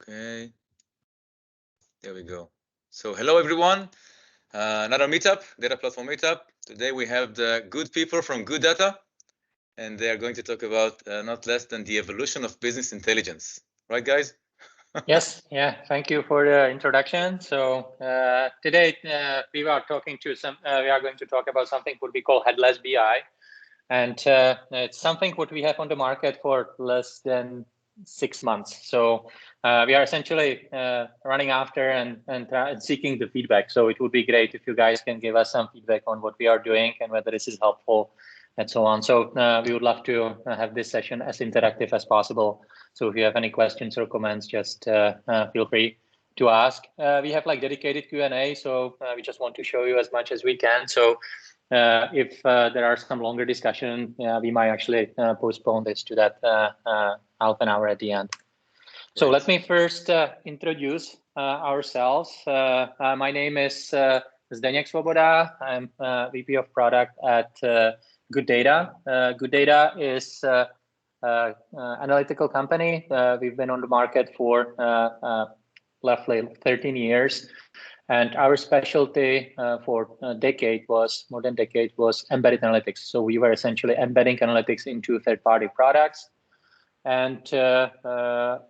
Okay, there we go. So hello everyone, another meetup, data platform meetup. Today we have the good people from Good Data, and they are going to talk about not less than the evolution of business intelligence. Right, guys? Yes, yeah, thank you for the introduction. So today we are going to talk about something what we call Headless BI. And it's something what we have on the market for less than 6 months. So we are essentially running after and seeking the feedback. So it would be great if you guys can give us some feedback on what we are doing and whether this is helpful and so on. So we would love to have this session as interactive as possible. So if you have any questions or comments, just feel free to ask. We have like dedicated Q&A, so we just want to show you as much as we can. So if there are some longer discussion, we might actually postpone this to that half an hour at the end. So let me first introduce ourselves. My name is Zdeněk Svoboda. I'm VP of Product at Good Data. Good Data is an analytical company. We've been on the market for roughly 13 years. And our specialty for more than a decade was embedded analytics. So we were essentially embedding analytics into third-party products. And our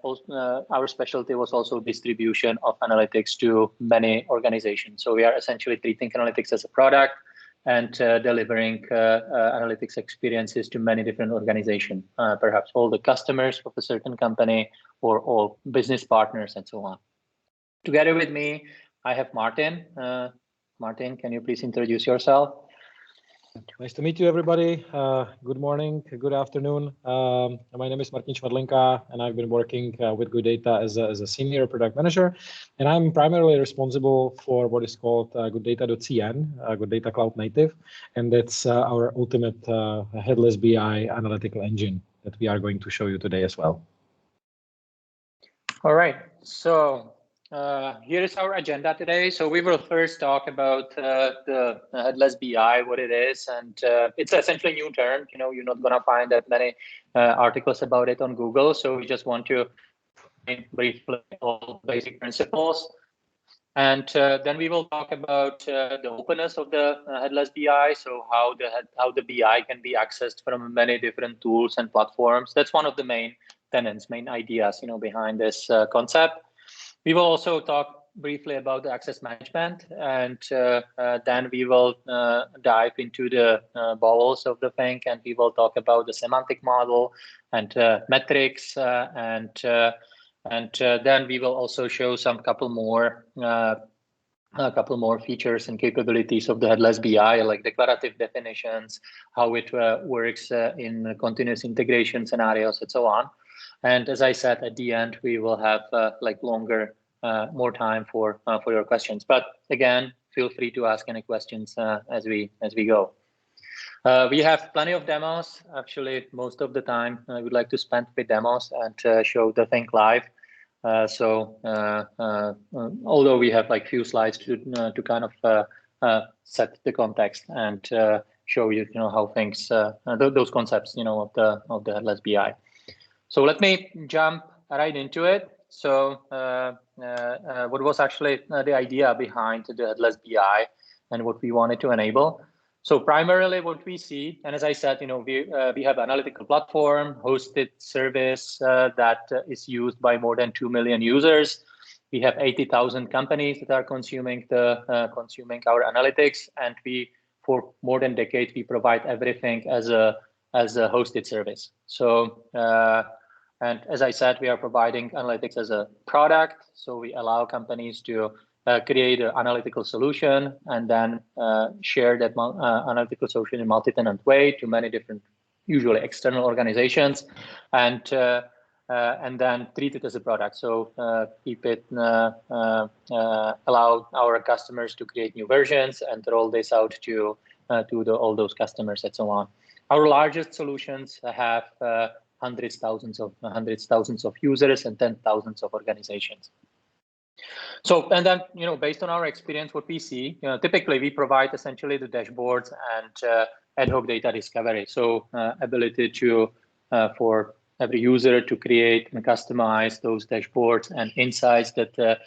specialty was also distribution of analytics to many organizations. So we are essentially treating analytics as a product and delivering analytics experiences to many different organizations, perhaps all the customers of a certain company or all business partners and so on. Together with me, I have Martin. Martin, can you please introduce yourself? Nice to meet you, everybody. Good morning, good afternoon. My name is Martin Švadlenka, and I've been working with Good Data as a senior product manager. And I'm primarily responsible for what is called gooddata.cn, Good Data Cloud Native. And that's our ultimate headless BI analytical engine that we are going to show you today as well. All right. So here is our agenda today. So we will first talk about the Headless BI, what it is, and it's essentially a new term. You know, you're not going to find that many articles about it on Google. So we just want to briefly all basic principles. And then we will talk about the openness of the Headless BI. So how the BI can be accessed from many different tools and platforms. That's one of the main tenets, main ideas, behind this concept. We will also talk briefly about the access management, and then we will dive into the bowels of the thing, and we will talk about the semantic model and metrics, and then we will also show a couple more features and capabilities of the Headless BI, like declarative definitions, how it works in continuous integration scenarios, and so on. And as I said, at the end, we will have more time for your questions. But again, feel free to ask any questions as we go. We have plenty of demos. Actually, most of the time, I would like to spend with demos and show the thing live. Although we have few slides to kind of set the context and show you, how things, those concepts, of the Headless BI. So let me jump right into it. So what was actually the idea behind the Headless BI and what we wanted to enable? So primarily what we see, and as I said, we have analytical platform, hosted service that is used by more than 2 million users. We have 80,000 companies that are consuming our analytics, and for more than a decade, we provide everything as a hosted service. So and as I said, we are providing analytics as a product. So we allow companies to create an analytical solution and then share that analytical solution in a multi-tenant way to many different, usually external organizations, and then treat it as a product. So keep it, allow our customers to create new versions and roll this out to all those customers and so on. Our largest solutions have hundreds, thousands of users and 10,000s of organizations. So, and then, based on our experience, what we see, typically we provide essentially the dashboards and ad hoc data discovery. So ability for every user to create and customize those dashboards and insights that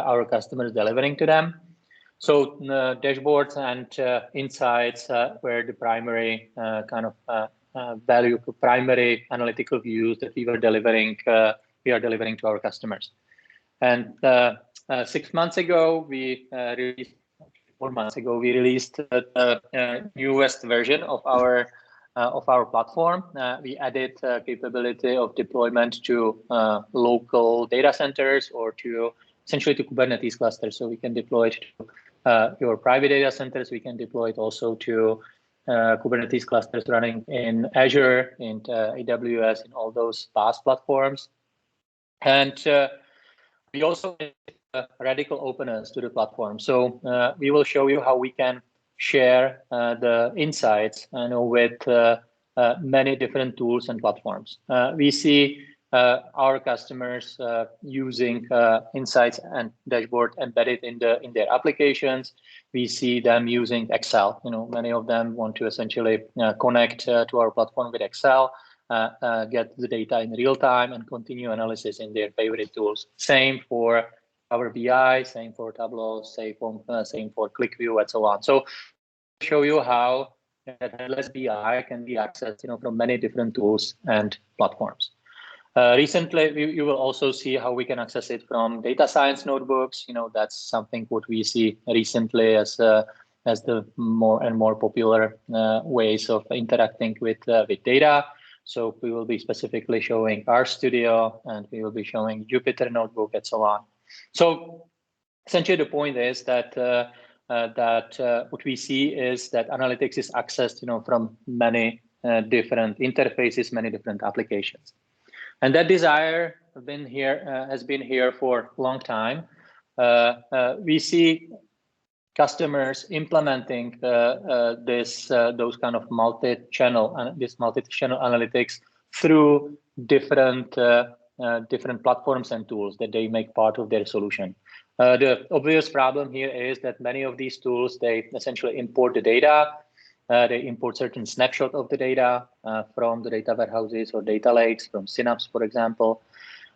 our customer is delivering to them. So dashboards and insights were the primary primary analytical views that we are delivering to our customers. And 6 months ago, we released 4 months ago, we released the newest version of our platform. We added capability of deployment to local data centers or to essentially to Kubernetes clusters. So we can deploy it to your private data centers. We can deploy it also to Kubernetes clusters running in Azure, in AWS, in all those PaaS platforms. And we also radical openness to the platform. So we will show you how we can share the insights with many different tools and platforms. We see our customers using insights and dashboard embedded in their applications. We see them using Excel. Many of them want to essentially connect to our platform with Excel. Get the data in real time and continue analysis in their favorite tools. Same for our BI, same for Tableau, same for ClickView, and so on. So show you how Headless BI can be accessed from many different tools and platforms. Recently, you will also see how we can access it from data science notebooks. That's something what we see recently as the more and more popular ways of interacting with data. So we will be specifically showing RStudio, and we will be showing Jupyter Notebook, and so on. So essentially, the point is that what we see is that analytics is accessed, from many different interfaces, many different applications, and that desire has been here for a long time. We see customers implementing those kind of multi-channel analytics through different platforms and tools that they make part of their solution. The obvious problem here is that many of these tools, they essentially import the data. They import certain snapshot of the data from the data warehouses or data lakes, from Synapse, for example.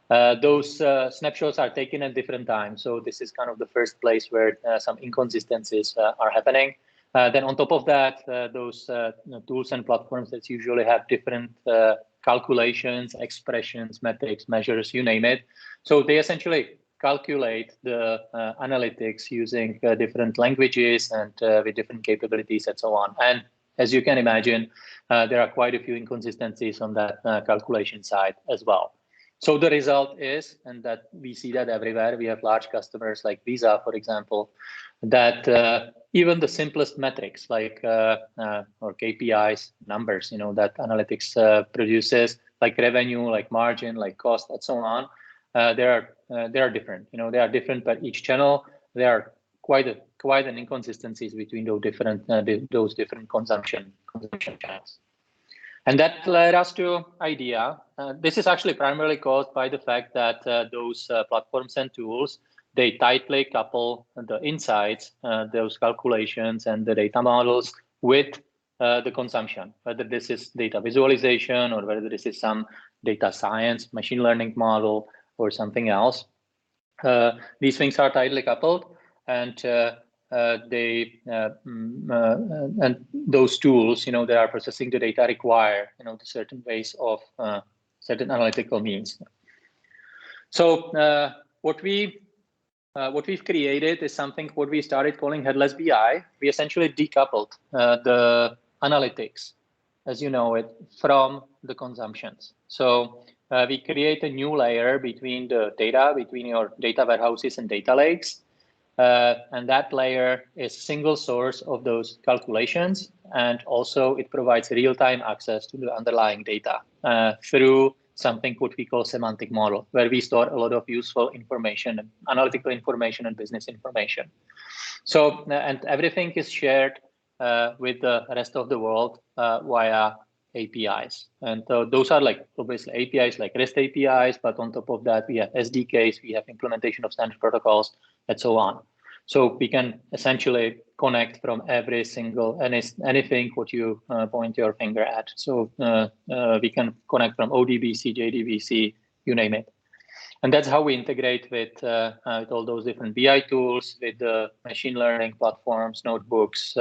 Those snapshots are taken at different times. So this is kind of the first place where some inconsistencies are happening. Then on top of that, those tools and platforms that usually have different calculations, expressions, metrics, measures, you name it. So they essentially calculate the analytics using different languages and with different capabilities and so on. And as you can imagine, there are quite a few inconsistencies on that calculation side as well. So the result is, and that we see that everywhere, we have large customers like Visa, for example, that even the simplest metrics like or KPIs, numbers, that analytics produces, like revenue, like margin, like cost, and so on, they are different. They are different per each channel. There are quite an inconsistencies between those different consumption channels. And that led us to IDEA. This is actually primarily caused by the fact that those platforms and tools, they tightly couple the insights, those calculations and the data models with the consumption, whether this is data visualization or whether this is some data science, machine learning model or something else. These things are tightly coupled, and and those tools, that are processing the data require, certain ways of certain analytical means. So what we've created is something what we started calling Headless BI. We essentially decoupled the analytics, as you know it, from the consumptions. So we create a new layer between the data, between your data warehouses and data lakes. And that layer is a single source of those calculations. And also it provides real-time access to the underlying data through something what we call Semantic Model, where we store a lot of useful information, analytical information and business information. So, and everything is shared with the rest of the world via APIs. And those are like obviously APIs like REST APIs, but on top of that, we have SDKs, we have implementation of standard protocols, and so on. So we can essentially connect from every single anything what you point your finger at. So we can connect from ODBC, JDBC, you name it. And that's how we integrate with all those different BI tools, with the machine learning platforms, notebooks,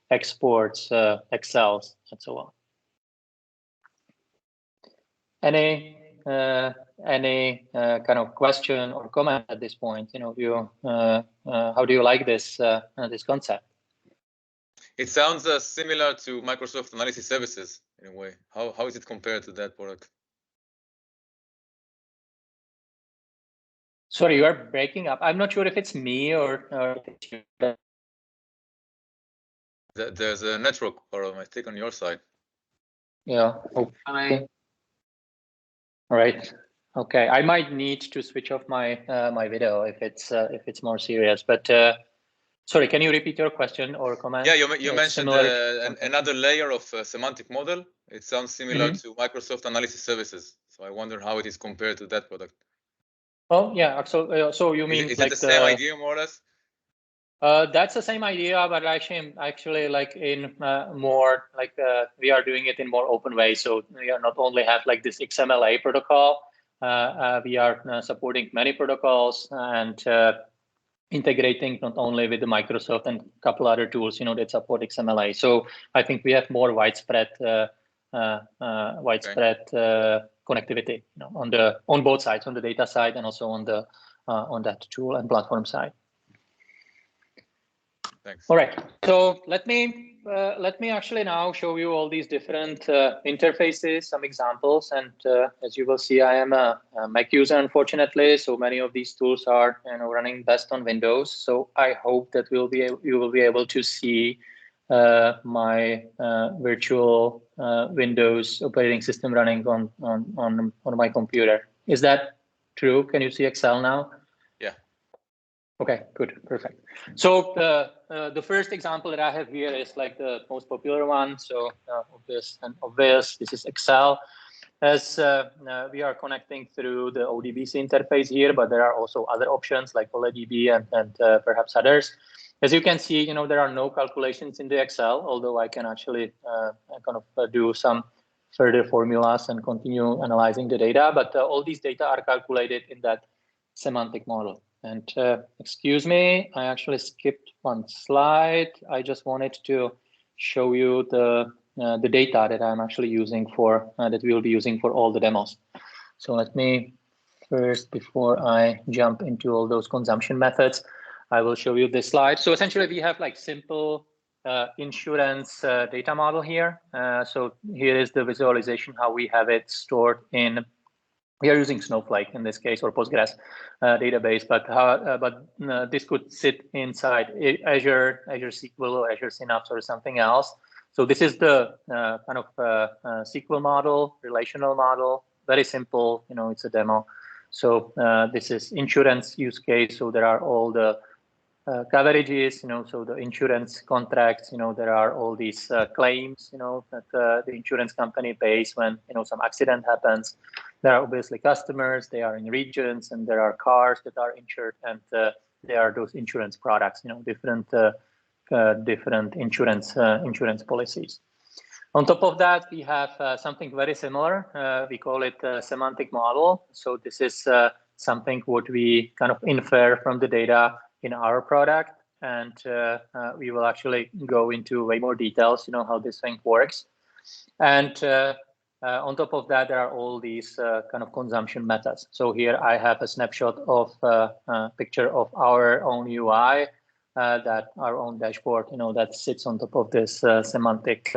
exports, Excels, and so on. Any kind of question or comment at this point? How do you like this this concept? It sounds similar to Microsoft Analysis Services in a way. How is it compared to that product? Sorry, you are breaking up. I'm not sure if it's me or if it's you. There's a network problem, I think, on your side. Yeah, hopefully. All right. Okay, I might need to switch off my my video if it's more serious. But sorry, can you repeat your question or comment? Yeah, you mentioned another layer of semantic model. It sounds similar to Microsoft Analysis Services. So I wonder how it is compared to that product. Oh yeah, so you mean is like it the same idea more or less? That's the same idea, but actually like in more like we are doing it in more open way. So we are not only have like this XMLA protocol, we are supporting many protocols and integrating not only with the Microsoft and a couple other tools, that support XMLA. So I think we have more widespread connectivity, on both sides, on the data side and also on that tool and platform side. Thanks. All right, so let me actually now show you all these different interfaces, some examples, and as you will see, I am a Mac user, unfortunately. So many of these tools are running best on Windows. So I hope that you will be able to see my virtual Windows operating system running on my computer. Is that true? Can you see Excel now? Okay, good, perfect. So the first example that I have here is like the most popular one. So obvious, this is Excel. As we are connecting through the ODBC interface here, but there are also other options like OLEDB and perhaps others. As you can see, there are no calculations in the Excel, although I can actually do some further formulas and continue analyzing the data. But all these data are calculated in that semantic model. And excuse me, I actually skipped one slide. I just wanted to show you the data that I'm actually using that we will be using for all the demos. So let me first, before I jump into all those consumption methods, I will show you this slide. So essentially, we have like simple insurance data model here. So here is the visualization how we have it stored in. We are using Snowflake in this case, or Postgres database, but this could sit inside Azure SQL or Azure Synapse or something else. So this is the kind of SQL model, relational model, very simple. It's a demo. So this is insurance use case. So there are all the coverages, so the insurance contracts, there are all these claims, that the insurance company pays when, some accident happens. There are obviously customers, they are in regions, and there are cars that are insured, and there are those insurance products, different insurance policies. On top of that, we have something very similar. We call it a semantic model. So this is something what we kind of infer from the data in our product, and we will actually go into way more details, how this thing works. And on top of that, there are all these kind of consumption methods. So here I have a snapshot of a picture of our own UI, that our own dashboard, that sits on top of this semantic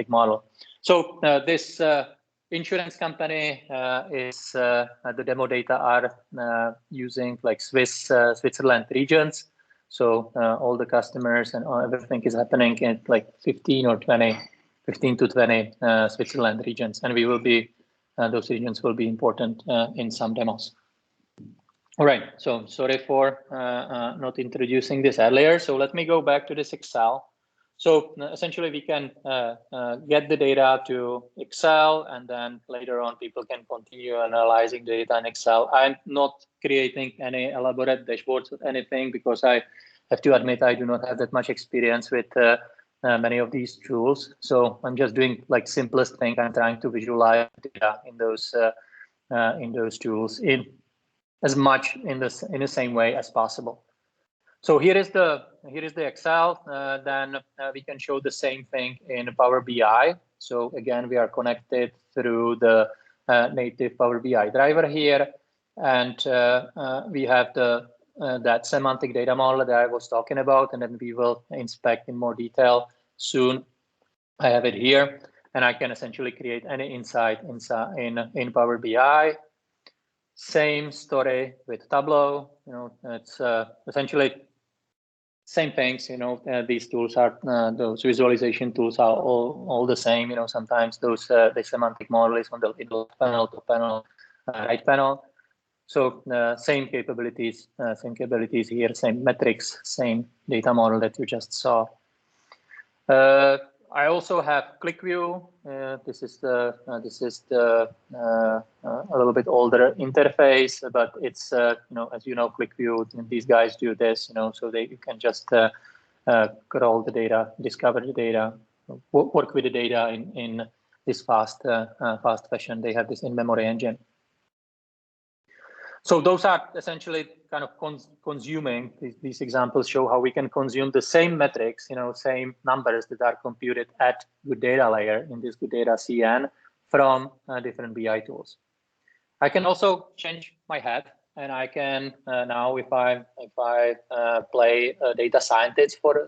model. So this insurance company is the demo data are using like Switzerland regions. So all the customers and everything is happening in like 15 to 20 Switzerland regions, and we will be those regions will be important in some demos. All right, so sorry for not introducing this earlier. So let me go back to this Excel. So essentially, we can get the data to Excel, and then later on, people can continue analyzing data in Excel. I'm not creating any elaborate dashboards or anything because I have to admit I do not have that much experience with many of these tools. So I'm just doing like simplest thing. I'm trying to visualize data in those tools in as much in the same way as possible. So here is the Excel. Then we can show the same thing in Power BI. So again, we are connected through the native Power BI driver here, and we have that semantic data model that I was talking about, and then we will inspect in more detail soon. I have it here, and I can essentially create any insight in Power BI. Same story with Tableau. It's essentially same things. These tools are those visualization tools are all the same. Sometimes those the semantic model is on the left panel, top panel, right panel. So same capabilities here, same metrics, same data model that you just saw. I also have ClickView. This is the a little bit older interface, but it's as you know, ClickView. These guys do this, so you can just crawl the data, discover the data, work with the data in this fast fashion. They have this in-memory engine. So those are essentially kind of consuming. These examples show how we can consume the same metrics, same numbers that are computed at good data layer in this good data CN from different BI tools. I can also change my hat, and I can now, if I play data scientist for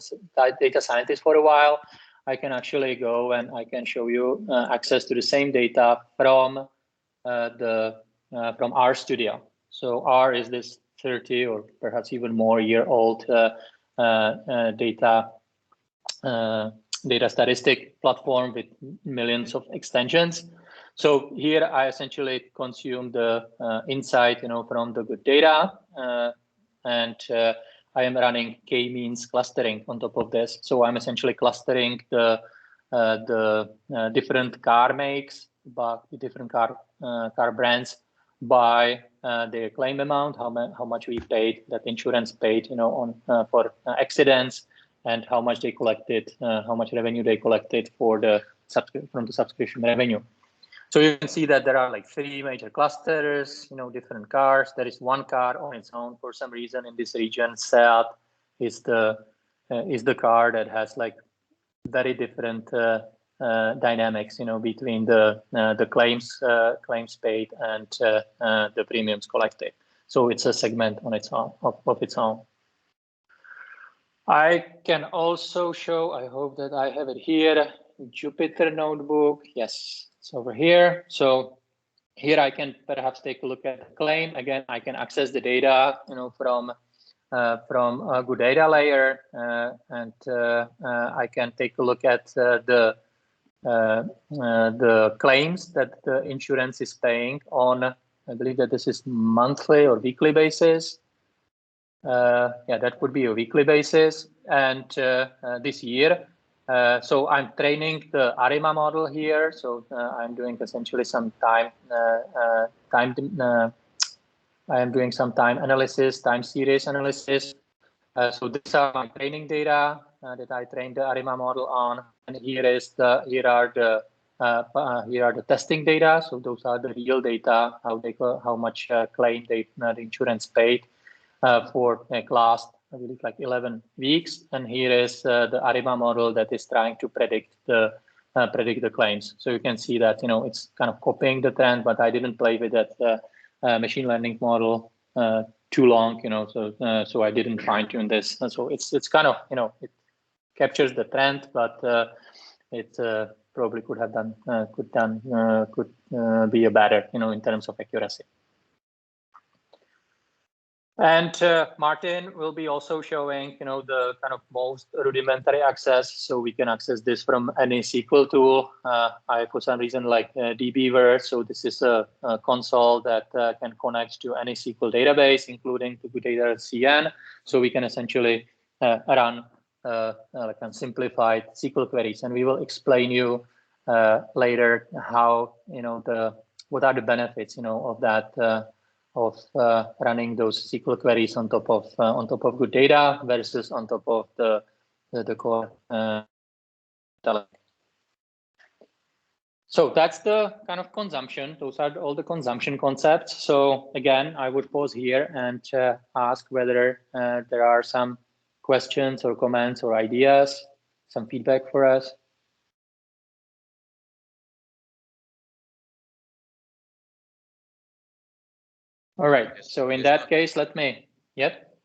a while, I can actually go and I can show you access to the same data from R Studio. So R is this 30 or perhaps even more year-old data statistic platform with millions of extensions. So here I essentially consume the insight, from the good data, and I am running k-means clustering on top of this. So I'm essentially clustering the different car makes, but the different car brands by their claim amount, how much we paid, that insurance paid, for accidents, and how much they collected, how much revenue they collected from the subscription revenue. So you can see that there are like 3 major clusters, different cars. There is one car on its own for some reason in this region. Seat is the car that has like very different dynamics, between the claims paid and the premiums collected. So it's a segment on its own of its own. I can also show. I hope that I have it here. Jupyter notebook. Yes, it's over here. So here I can perhaps take a look at the claim. Again, I can access the data, from a good data layer, and I can take a look at the claims that the insurance is paying on. I believe that this is monthly or weekly basis. Yeah, that would be a weekly basis. And this year, so I'm training the ARIMA model here. So I'm doing essentially some I am doing some time analysis, time series analysis. So these are my training data that I trained the ARIMA model on, and here are the testing data. So those are the real data, how much claim the insurance paid for last, I believe, like 11 weeks. And here is the ARIMA model that is trying to predict the claims. So you can see that it's kind of copying the trend, but I didn't play with that machine learning model too long, so I didn't fine tune this. And so it's kind of it captures the trend, but it probably could have done could be a better in terms of accuracy. And Martin will be also showing the kind of most rudimentary access, so we can access this from any SQL tool. I for some reason like dbeaver, so this is a console that can connect to any SQL database, including the good data CN. So we can essentially run like simplified SQL queries, and we will explain you later how what are the benefits of that of running those SQL queries on top of good data versus on top of the core. So that's the kind of consumption. Those are all the consumption concepts. So again, I would pause here and ask whether there are some questions or comments or ideas, some feedback for us. All right. So in that case, let me. Yep.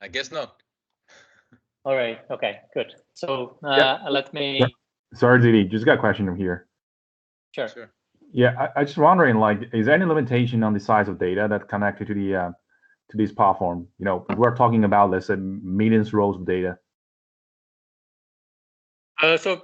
I guess not. All right. Okay. Good. So let me. Sorry, Zidi, just got a question from here. Sure. Yeah, I just wondering, like, is there any limitation on the size of data that connected to the to this platform? We're talking about, let's say, millions rows of data. So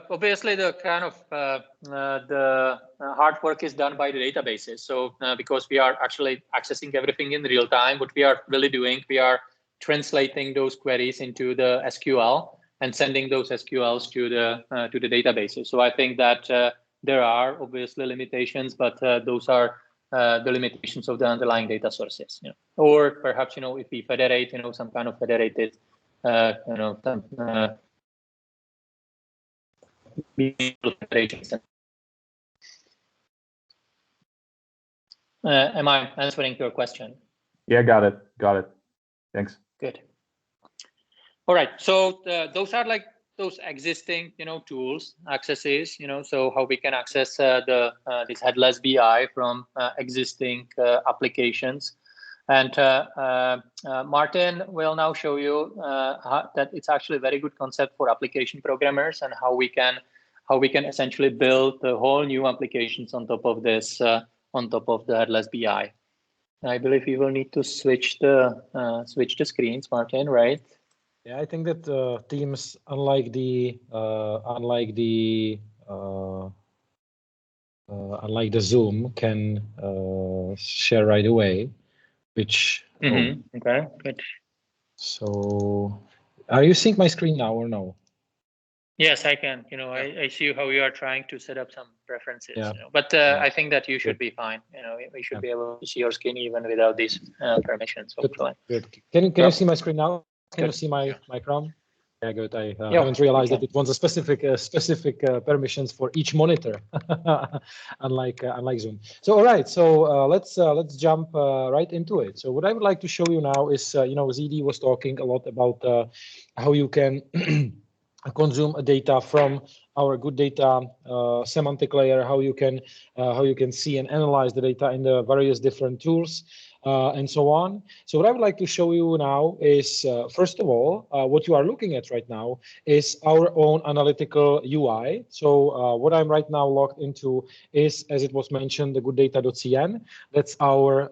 obviously the kind of the hard work is done by the databases. So because we are actually accessing everything in real time, what we are really doing, we are translating those queries into the SQL and sending those SQLs to the databases. So I think that there are obviously limitations, but those are the limitations of the underlying data sources. Or perhaps if we federate, some kind of federated, am I answering your question? Yeah, got it. Thanks. Good. All right. So those are like those existing, tools, accesses, so how we can access this Headless BI from existing applications. And Martin will now show you that it's actually a very good concept for application programmers and how we can essentially build the whole new applications on top of this, on top of the Headless BI. I believe we will need to switch the screens, Martin, right? Yeah, I think that Teams, unlike the Zoom, can share right away. Which okay, good. So, are you seeing my screen now or no? Yes, I can. I see how you are trying to set up some preferences. Yeah. But I think that you should be fine. We should be able to see your screen even without these permissions. Good. Can you see my screen now? Can you see my Chrome? Yeah, good. I haven't realized that it wants a specific permissions for each monitor, unlike Zoom. So all right, so let's jump right into it. So what I would like to show you now is, ZD was talking a lot about how you can consume data from our good data semantic layer, how you can see and analyze the data in the various different tools. And so on. So what I would like to show you now is, first of all, what you are looking at right now is our own analytical UI. So what I'm right now logged into is, as it was mentioned, the gooddata.cn. That's our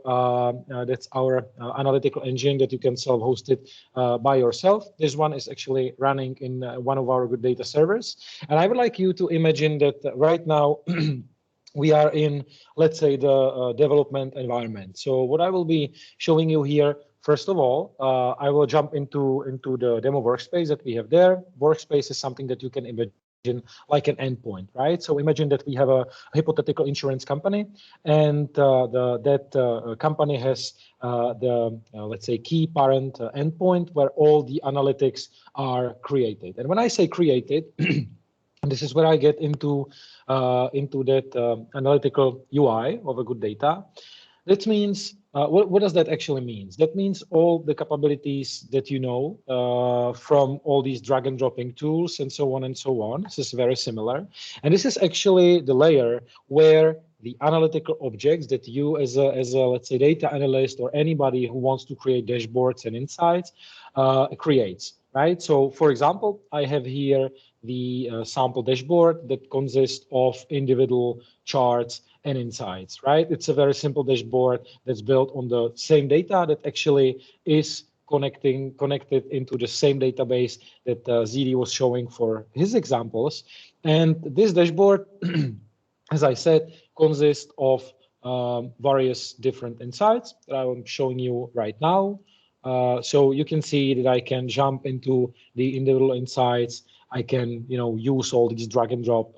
analytical engine that you can self-host it by yourself. This one is actually running in one of our good data servers. And I would like you to imagine that right now, we are in, let's say, the development environment. So what I will be showing you here, first of all, I will jump into the demo workspace that we have there. Workspace is something that you can imagine like an endpoint, right? So imagine that we have a hypothetical insurance company, and that company has let's say, key parent endpoint where all the analytics are created. And when I say created, this is where I get into that analytical UI of a good data. That means, what does that actually mean? That means all the capabilities that you know from all these drag and dropping tools and so on and so on. This is very similar. And this is actually the layer where the analytical objects that you as a let's say data analyst or anybody who wants to create dashboards and insights creates, right? So for example, I have here the sample dashboard that consists of individual charts and insights, right? It's a very simple dashboard that's built on the same data that actually is connected into the same database that ZD was showing for his examples. And this dashboard, as I said, consists of various different insights that I'm showing you right now. So you can see that I can jump into the individual insights. I can, use all these drag and drop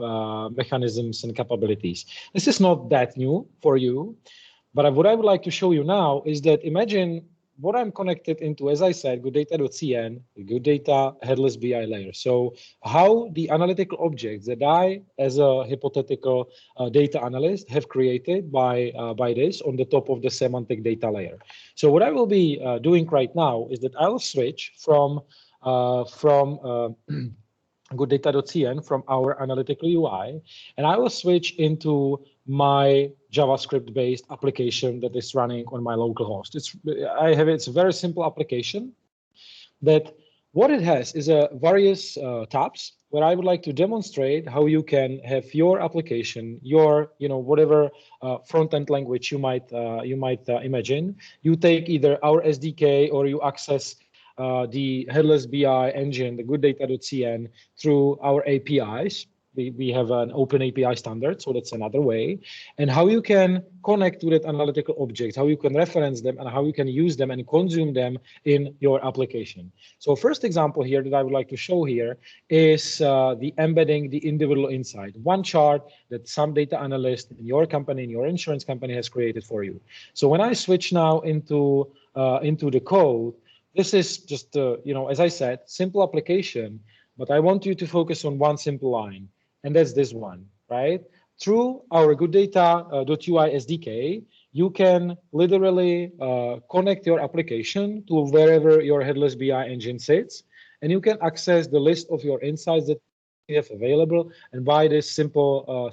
mechanisms and capabilities. This is not that new for you, but what I would like to show you now is that imagine what I'm connected into, as I said, gooddata.cn, good data headless BI layer. So how the analytical objects that I, as a hypothetical data analyst, have created by this on the top of the semantic data layer. So what I will be doing right now is that I will switch from gooddata.cn from our analytical UI, and I will switch into my JavaScript-based application that is running on my local host. It's a very simple application that what it has is a various tabs where I would like to demonstrate how you can have your application, your whatever front-end language you might imagine. You take either our SDK or you access the Headless BI engine, the gooddata.cn, through our APIs. We have an open API standard, so that's another way. And how you can connect to that analytical object, how you can reference them, and how you can use them and consume them in your application. So first example here that I would like to show here is the embedding the individual insight. One chart that some data analyst in your company, in your insurance company, has created for you. So when I switch now into the code, this is just, as I said, simple application, but I want you to focus on one simple line, and that's this one, right? Through our gooddata.ui SDK, you can literally connect your application to wherever your Headless BI engine sits, and you can access the list of your insights that you have available. And by this simple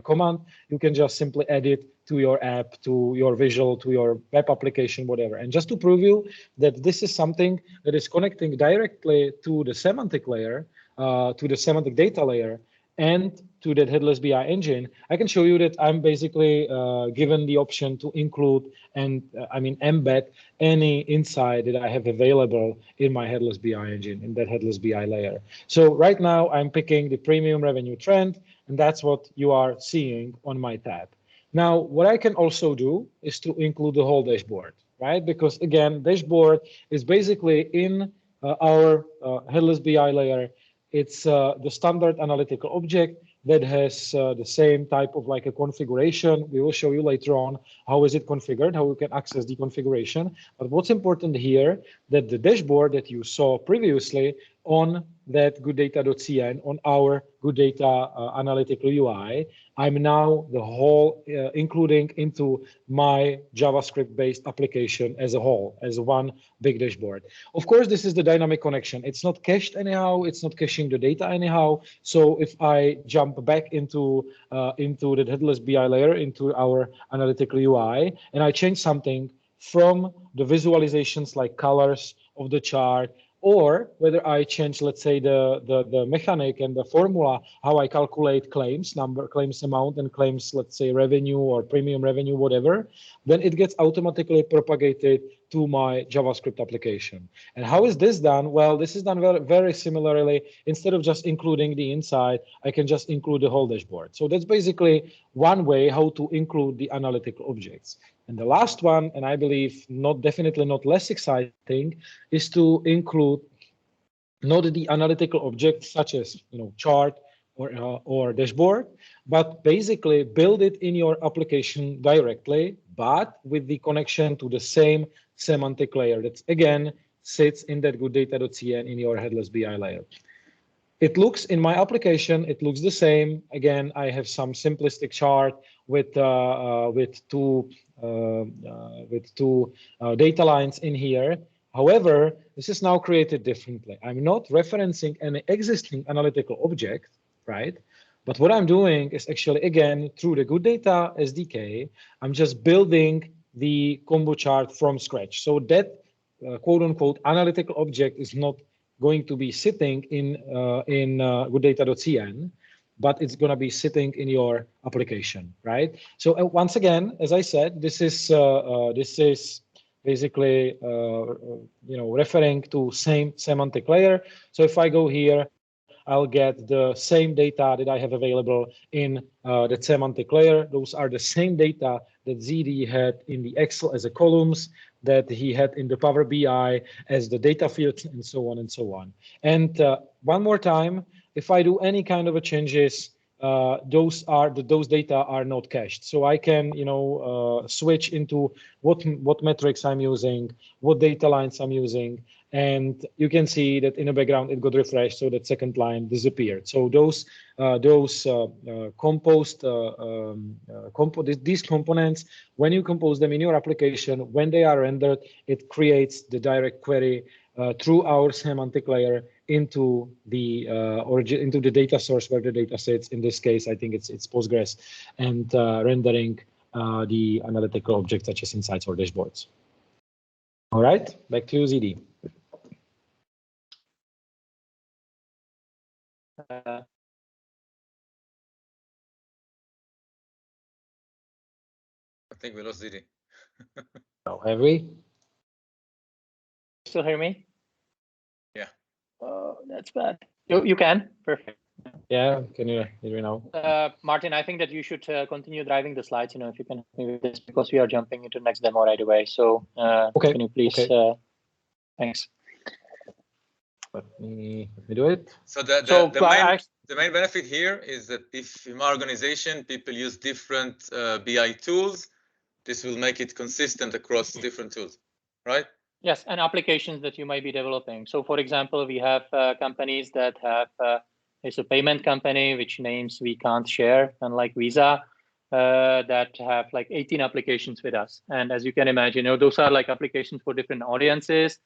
command, you can just simply add it to your app, to your visual, to your web application, whatever. And just to prove you that this is something that is connecting directly to the semantic layer, to the semantic data layer, and to that Headless BI engine, I can show you that I'm basically given the option to include and embed any insight that I have available in my Headless BI engine, in that Headless BI layer. So right now I'm picking the premium revenue trend, and that's what you are seeing on my tab. Now, what I can also do is to include the whole dashboard, right? Because again, dashboard is basically in our Headless BI layer. It's the standard analytical object that has the same type of like a configuration. We will show you later on how is it configured, how you can access the configuration. But what's important here, that the dashboard that you saw previously on that gooddata.cn, on our good data analytical UI, I'm now the whole including into my JavaScript-based application as a whole, as one big dashboard. Of course, this is the dynamic connection. It's not cached anyhow. It's not caching the data anyhow. So if I jump back into the Headless BI layer, into our analytical UI, and I change something from the visualizations like colors of the chart, or whether I change, let's say, the mechanic and the formula, how I calculate claims number, claims amount, and claims, let's say, revenue or premium revenue, whatever, then it gets automatically propagated to my JavaScript application. And how is this done? Well, this is done very, very similarly. Instead of just including the insight, I can just include the whole dashboard. So that's basically one way how to include the analytical objects. And the last one, and I believe definitely not less exciting, is to include not the analytical objects such as chart or dashboard, but basically build it in your application directly, but with the connection to the same semantic layer that again sits in that gooddata.cn in your Headless BI layer. It looks in my application, it looks the same. Again, I have some simplistic chart with two data lines in here. However, this is now created differently. I'm not referencing any existing analytical object, right? But what I'm doing is actually, again, through the Good Data SDK, I'm just building the combo chart from scratch. So that quote unquote analytical object is not going to be sitting in gooddata.cn, but it's going to be sitting in your application, right? So once again, as I said, this is basically referring to same semantic layer. So if I go here, I'll get the same data that I have available in the semantic layer. Those are the same data that ZD had in the Excel as a columns. that he had in the Power BI as the data fields and so on and so on. And one more time, if I do any kind of a changes, those data are not cached. So I can, switch into what metrics I'm using, what data lines I'm using, and you can see that in the background it got refreshed, so that second line disappeared. So these components, when you compose them in your application, when they are rendered, it creates the direct query through our semantic layer into the into the data source where the data sits. In this case, I think it's Postgres, and rendering the analytical objects such as insights or dashboards. All right, back to you, ZD. I think we lost ZD. Oh, have we? Still hear me? Yeah. Oh, that's bad. You can? Perfect. Yeah, can you hear me now? Martin, I think that you should continue driving the slides, if you can help me with this, because we are jumping into next demo right away. So okay. Can you please, thanks. Let me do it. So the main benefit here is that if in my organization people use different BI tools, this will make it consistent across different tools, right? Yes, and applications that you might be developing. So for example, we have companies that have, it's a payment company, which names we can't share, unlike Visa, that have like 18 applications with us. And as you can imagine, those are like applications for different audiences,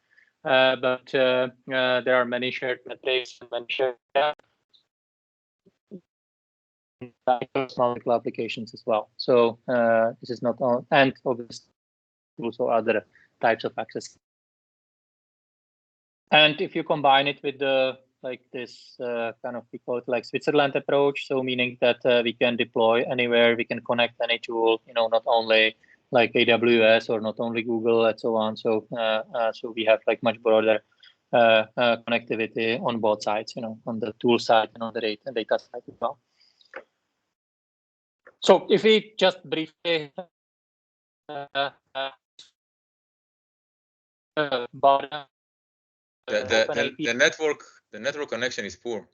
but there are many shared metrics, many shared multiple applications as well. So this is not all, and obviously also other types of access. And if you combine it with the this kind of, we call it like Switzerland approach, so meaning that we can deploy anywhere, we can connect any tool, not only like AWS or not only Google and so on. So so we have like much broader connectivity on both sides, on the tool side and on the data side as well. So if we just briefly the network connection is poor.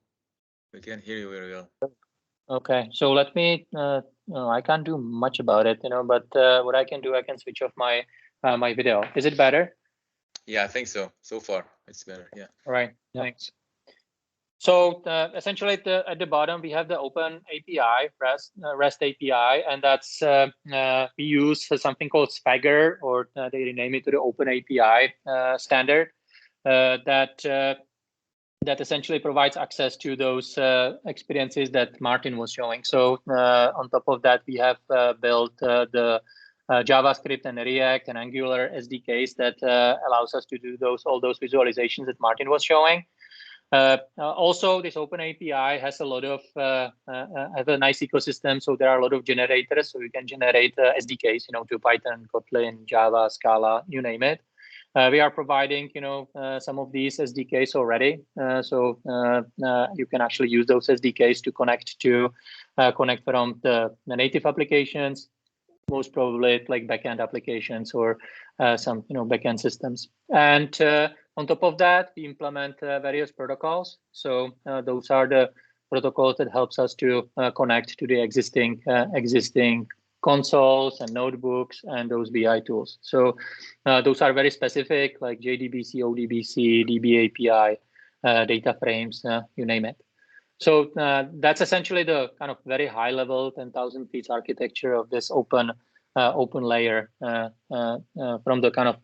We can't hear you very well. Okay, so let me. I can't do much about it, but what I can do, I can switch off my my video. Is it better? Yeah, I think so. So far, it's better. Yeah. All right. Yeah. Thanks. So essentially, at the bottom, we have the open API, REST API, and that's we use something called Swagger, or they rename it to the Open API standard that essentially provides access to those experiences that Martin was showing. So on top of that, we have built the JavaScript and React and Angular SDKs that allows us to do all those visualizations that Martin was showing. Also, this Open API has a lot of have a nice ecosystem. So there are a lot of generators. So you can generate SDKs, to Python, Kotlin, Java, Scala, you name it. We are providing, some of these SDKs already. So you can actually use those SDKs to connect from the native applications, most probably like backend applications or some, backend systems. And on top of that, we implement various protocols. So those are the protocols that helps us to connect to the existing consoles and notebooks and those BI tools. So those are very specific, like JDBC, ODBC, DB API, data frames, you name it. So that's essentially the kind of very high level 10,000 feet architecture of this open layer from the kind of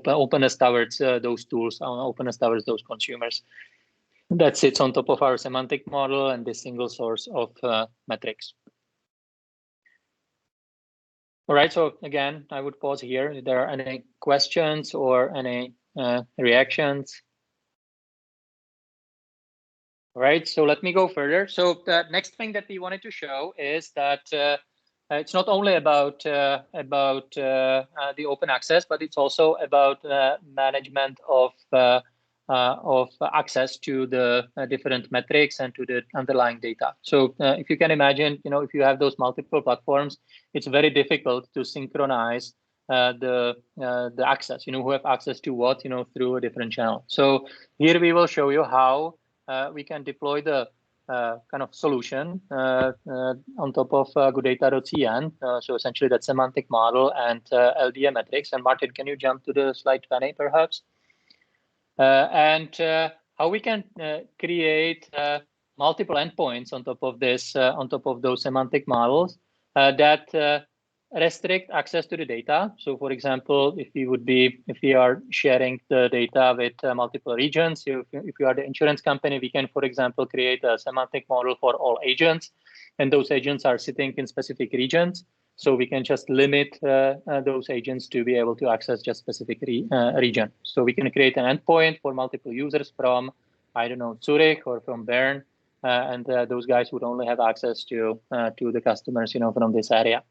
openness towards those tools, openness towards those consumers. That sits on top of our semantic model and this single source of metrics. All right, so again, I would pause here. If there are any questions or any reactions. All right, so let me go further. So the next thing that we wanted to show is that it's not only about the open access, but it's also about management of access to the different metrics and to the underlying data. So if you can imagine, if you have those multiple platforms, it's very difficult to synchronize the access, who have access to what, through a different channel. So here we will show you how we can deploy the kind of solution on top of gooddata.cn. So essentially that semantic model and LDA metrics. And Martin, can you jump to the slide 20 perhaps? And how we can create multiple endpoints on top of this, on top of those semantic models that restrict access to the data. So for example, if we are sharing the data with multiple regions, if you are the insurance company, we can, for example, create a semantic model for all agents, and those agents are sitting in specific regions. So we can just limit those agents to be able to access just specific region. So we can create an endpoint for multiple users from, I don't know, Zurich or from Bern, and those guys would only have access to the customers, from this area.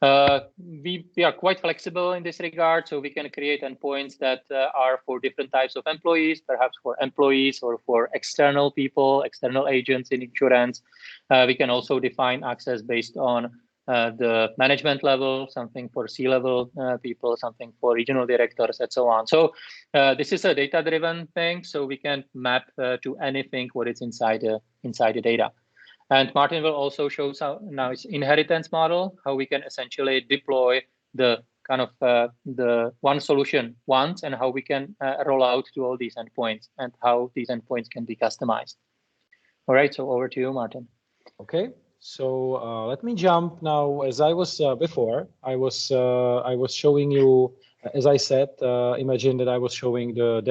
We are quite flexible in this regard, so we can create endpoints that are for different types of employees, perhaps for employees or for external people, external agents in insurance. We can also define access based on the management level, something for C-level people, something for regional directors, and so on. So this is a data-driven thing, so we can map to anything what is inside the data. And Martin will also show now its inheritance model, how we can essentially deploy the kind of the one solution once, and how we can roll out to all these endpoints, and how these endpoints can be customized. All right, so over to you, Martin. Okay, so let me jump now. As I was before, I was showing you, as I said, imagine that I was showing the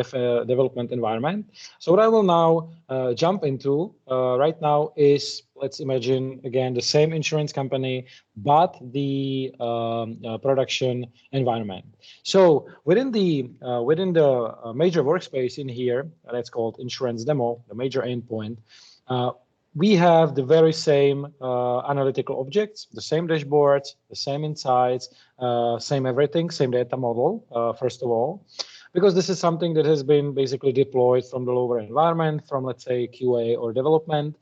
development environment. So what I will now jump into right now is, let's imagine again the same insurance company, but the production environment. So within the major workspace in here, that's called insurance demo, the major endpoint. We have the very same analytical objects, the same dashboards, the same insights, same everything, same data model, first of all, because this is something that has been basically deployed from the lower environment, from, let's say, QA or development.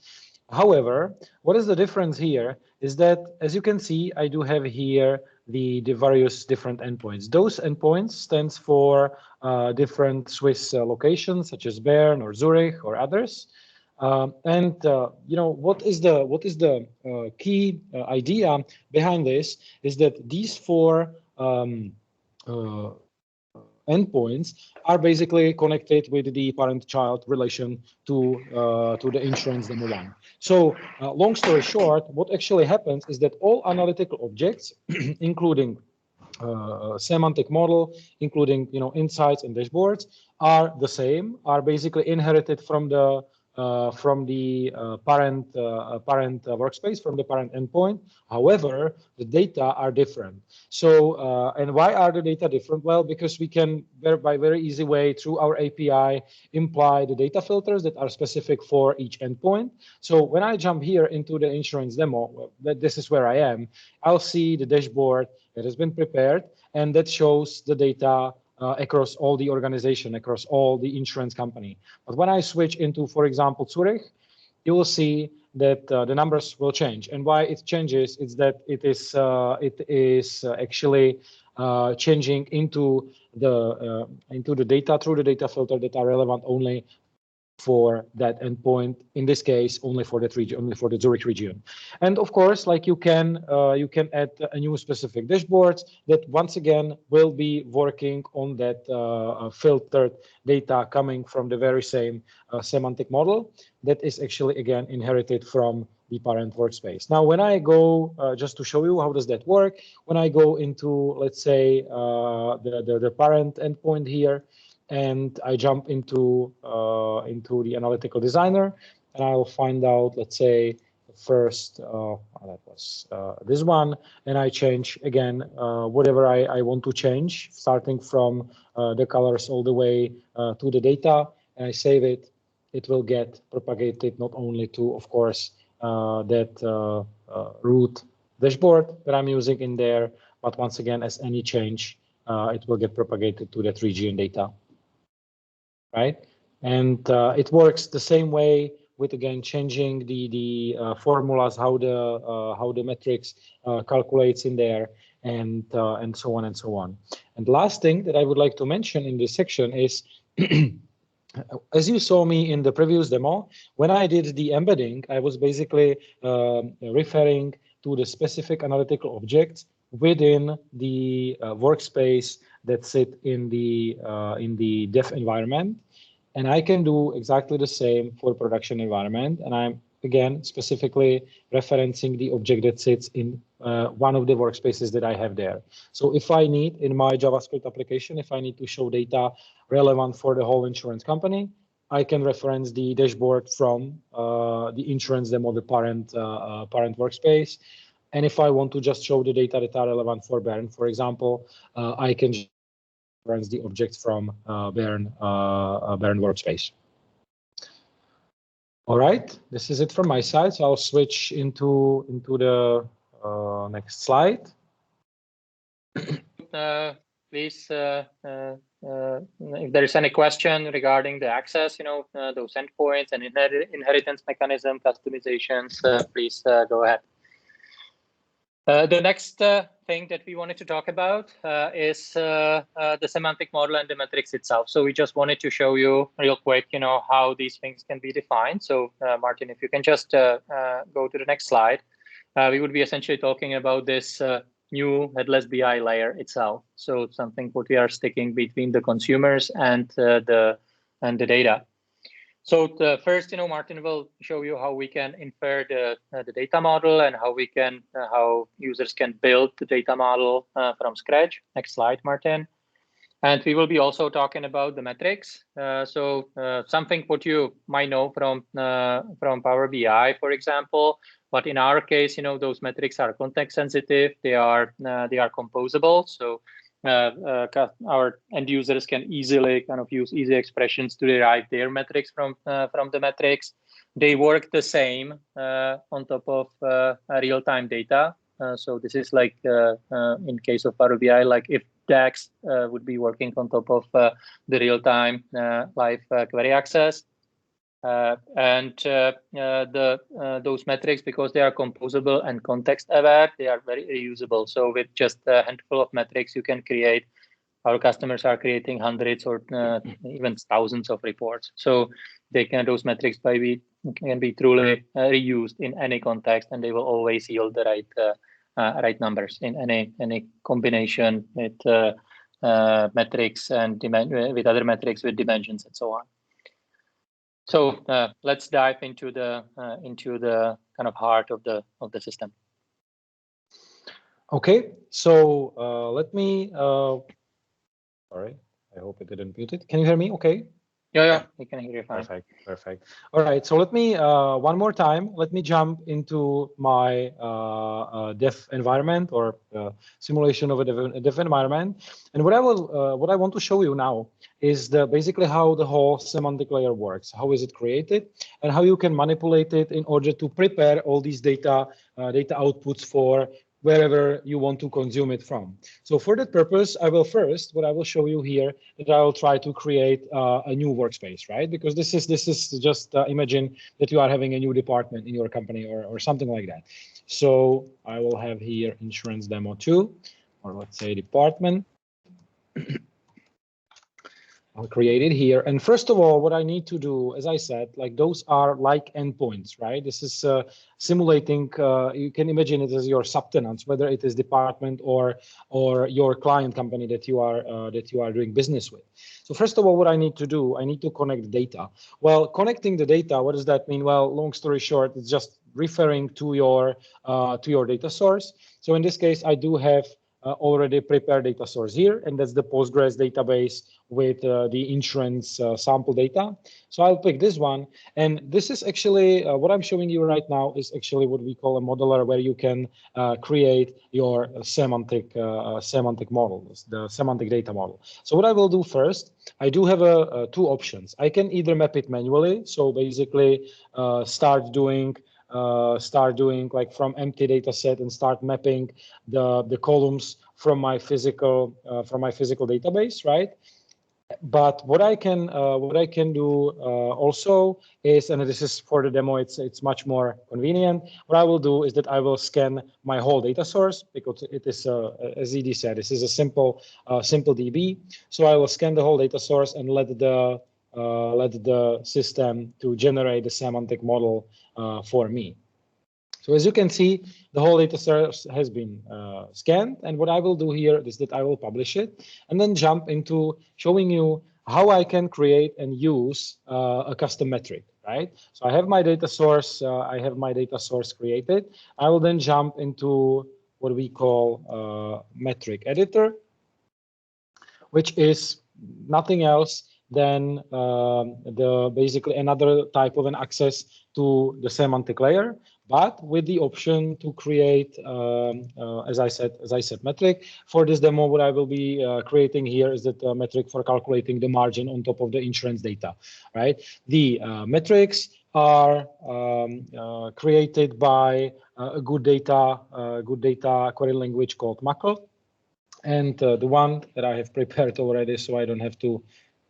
However, what is the difference here is that, as you can see, I do have here the various different endpoints. Those endpoints stands for different Swiss locations, such as Bern or Zurich or others. What is the key idea behind this is that these four endpoints are basically connected with the parent-child relation to the insurance demo one. So long story short, what actually happens is that all analytical objects, including semantic model, including insights and dashboards, are the same, are basically inherited from the parent workspace, from the parent endpoint. However, the data are different. So, and why are the data different? Well, because we can, by very easy way, through our API, imply the data filters that are specific for each endpoint. So when I jump here into the insurance demo, this is where I am, I'll see the dashboard that has been prepared, and that shows the data across all the organization, across all the insurance company. But when I switch into, for example, Zurich, you will see that the numbers will change. And why it changes is that it is actually changing into the data through the data filter that are relevant only for that endpoint, in this case only for that region, only for the Zurich region. And of course, like you can add a new specific dashboards that once again will be working on that filtered data coming from the very same semantic model that is actually again inherited from the parent workspace. Now, when I go, just to show you how does that work, when I go into, let's say, the parent endpoint here, and I jump into the analytical designer, and I will find out, let's say, first that was this one, and I change again whatever I want to change, starting from the colors all the way to the data, and I save it. It will get propagated not only to, of course, that root dashboard that I'm using in there, but once again, as any change, it will get propagated to that region data. Right, and it works the same way again changing the formulas, how the metrics calculates in there, and so on and so on. And the last thing that I would like to mention in this section is, as you saw me in the previous demo, when I did the embedding, I was basically referring to the specific analytical objects within the workspace that sit in the dev environment. And I can do exactly the same for production environment. And I'm, again, specifically referencing the object that sits in one of the workspaces that I have there. So if I need, in my JavaScript application, if I need to show data relevant for the whole insurance company, I can reference the dashboard from the insurance demo, the parent workspace. And if I want to just show the data that are relevant for Bern, for example, I can reference the objects from Bern workspace. All right, this is it from my side. So I'll switch into the next slide. Please, if there is any question regarding the access, those endpoints and inheritance mechanism customizations, please go ahead. The next thing that we wanted to talk about is the semantic model and the metrics itself. So we just wanted to show you real quick, how these things can be defined. So Martin, if you can just go to the next slide, we would be essentially talking about this new headless BI layer itself. So something what we are sticking between the consumers and the data. So first, Martin will show you how we can infer the data model and how users can build the data model from scratch. Next slide, Martin. And we will be also talking about the metrics. So something what you might know from Power BI, for example. But in our case, those metrics are context sensitive. They are composable. So our end users can easily kind of use easy expressions to derive their metrics from the metrics. They work the same on top of real-time data. So this is like in case of Power BI, like if DAX would be working on top of the real-time live query access. Those metrics, because they are composable and context aware, they are very reusable. So with just a handful of metrics, you can create, our customers are creating hundreds or even thousands of reports. So those metrics can be truly reused in any context, and they will always yield the right numbers in any combination with metrics and with other metrics with dimensions and so on. So let's dive into the kind of heart of the system. Okay, so let me. Sorry, I hope it didn't mute it. Can you hear me? Okay. Yeah, we can hear you fine. Perfect. All right, so let me one more time. Let me jump into my dev environment or simulation of a dev environment. And what I want to show you now is basically how the whole semantic layer works. How is it created, and how you can manipulate it in order to prepare all these data outputs for wherever you want to consume it from. So for that purpose, what I will show you here, that I will try to create a new workspace, right? Because this is just imagine that you are having a new department in your company or something like that. So I will have here insurance demo 2, or let's say department. I'll create it here. And first of all, what I need to do, as I said, like those are like endpoints, right? This is simulating, you can imagine it as your subtenants, whether it is department or your client company that you are doing business with. So first of all, what I need to do, I need to connect data. Well, connecting the data, what does that mean? Well, long story short, it's just referring to your data source. So in this case, I do have already prepared data source here, and that's the Postgres database with the insurance sample data. So I'll pick this one, and this is actually what I'm showing you right now is actually what we call a modeler, where you can create your semantic model, the semantic data model. So what I will do first, I do have two options. I can either map it manually, so basically start doing like from empty data set and start mapping the columns from my physical database, right? But what I can do also is, and this is for the demo, it's much more convenient. What I will do is that I will scan my whole data source, because it is as ED said, this is a simple DB. So I will scan the whole data source and let the system to generate the semantic model for me. So as you can see, the whole data source has been scanned. And what I will do here is that I will publish it and then jump into showing you how I can create and use a custom metric, right? So I have my data source. Created. I will then jump into what we call metric editor, which is nothing else than basically another type of an access to the semantic layer, but with the option to create, as I said, metric. For this demo, what I will be creating here is that metric for calculating the margin on top of the insurance data, right? The metrics are created by a good data query language called Macro. And the one that I have prepared already, so I don't have to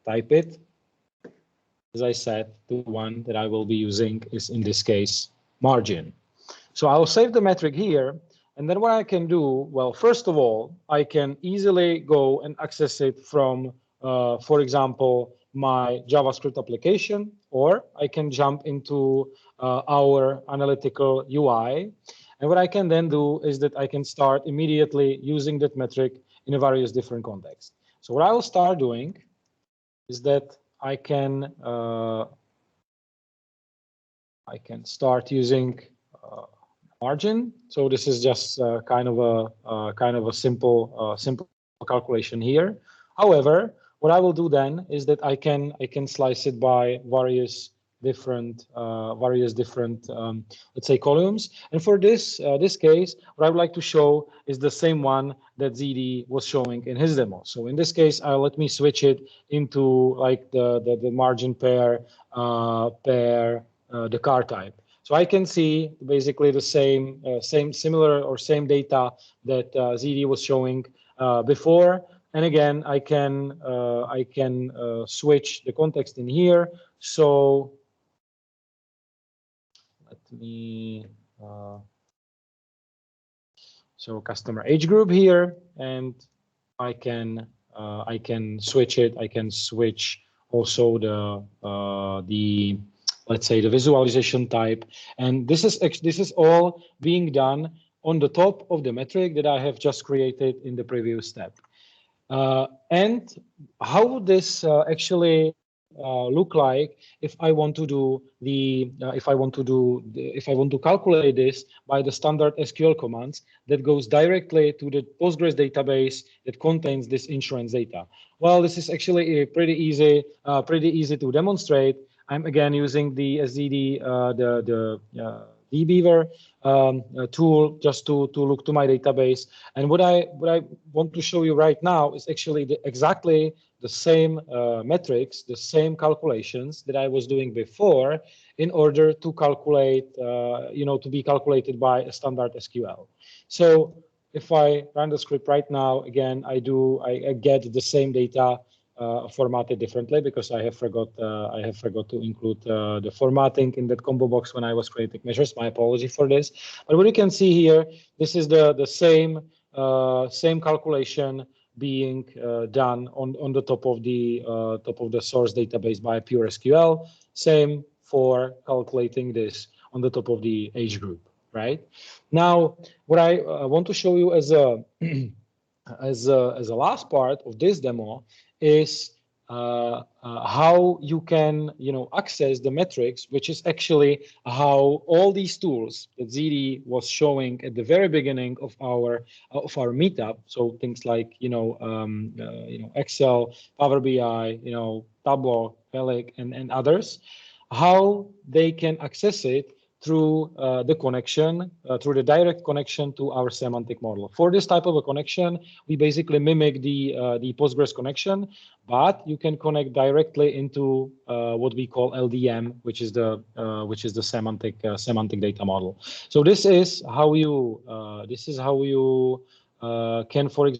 type it. As I said, the one that I will be using is, in this case, margin. So I'll save the metric here. And then what I can do, well, first of all, I can easily go and access it from, for example, my JavaScript application, or I can jump into our analytical UI. And what I can then do is that I can start immediately using that metric in a various different contexts. So what I will start doing is that I can start using margin. So this is just kind of a simple calculation here. However, what I will do then is that I can slice it by various different let's say columns. And for this case, what I would like to show is the same one that ZD was showing in his demo. So in this case, let me switch it into like the margin pair the car type. So I can see basically the same data that ZD was showing before. And again, I can switch the context in here. So let me so customer age group here, and I can switch it. I can switch also the let's say the visualization type, and this is all being done on the top of the metric that I have just created in the previous step. And how would this actually look like if I want to do if I want to calculate this by the standard SQL commands that goes directly to the Postgres database that contains this insurance data? Well, this is actually pretty easy to demonstrate. I'm again using the SZD, the dbeaver tool just to look to my database. And what I want to show you right now is actually exactly the same metrics, the same calculations that I was doing before in order to calculate, to be calculated by a standard SQL. So if I run the script right now, again, I get the same data formatted differently because I have forgot to include the formatting in that combo box when I was creating measures. My apology for this. But what you can see here, this is the same calculation being done on the top of the source database by pure SQL. Same for calculating this on the top of the age group. Right now, what I want to show you as a last part of this demo is how you can access the metrics, which is actually how all these tools that ZD was showing at the very beginning of our meetup. So things like Excel, Power BI, Tableau, Pelic, and others, how they can access it through the connection, through the direct connection to our semantic model. For this type of a connection, we basically mimic the Postgres connection, but you can connect directly into what we call LDM, which is the semantic data model. So this is how you can, for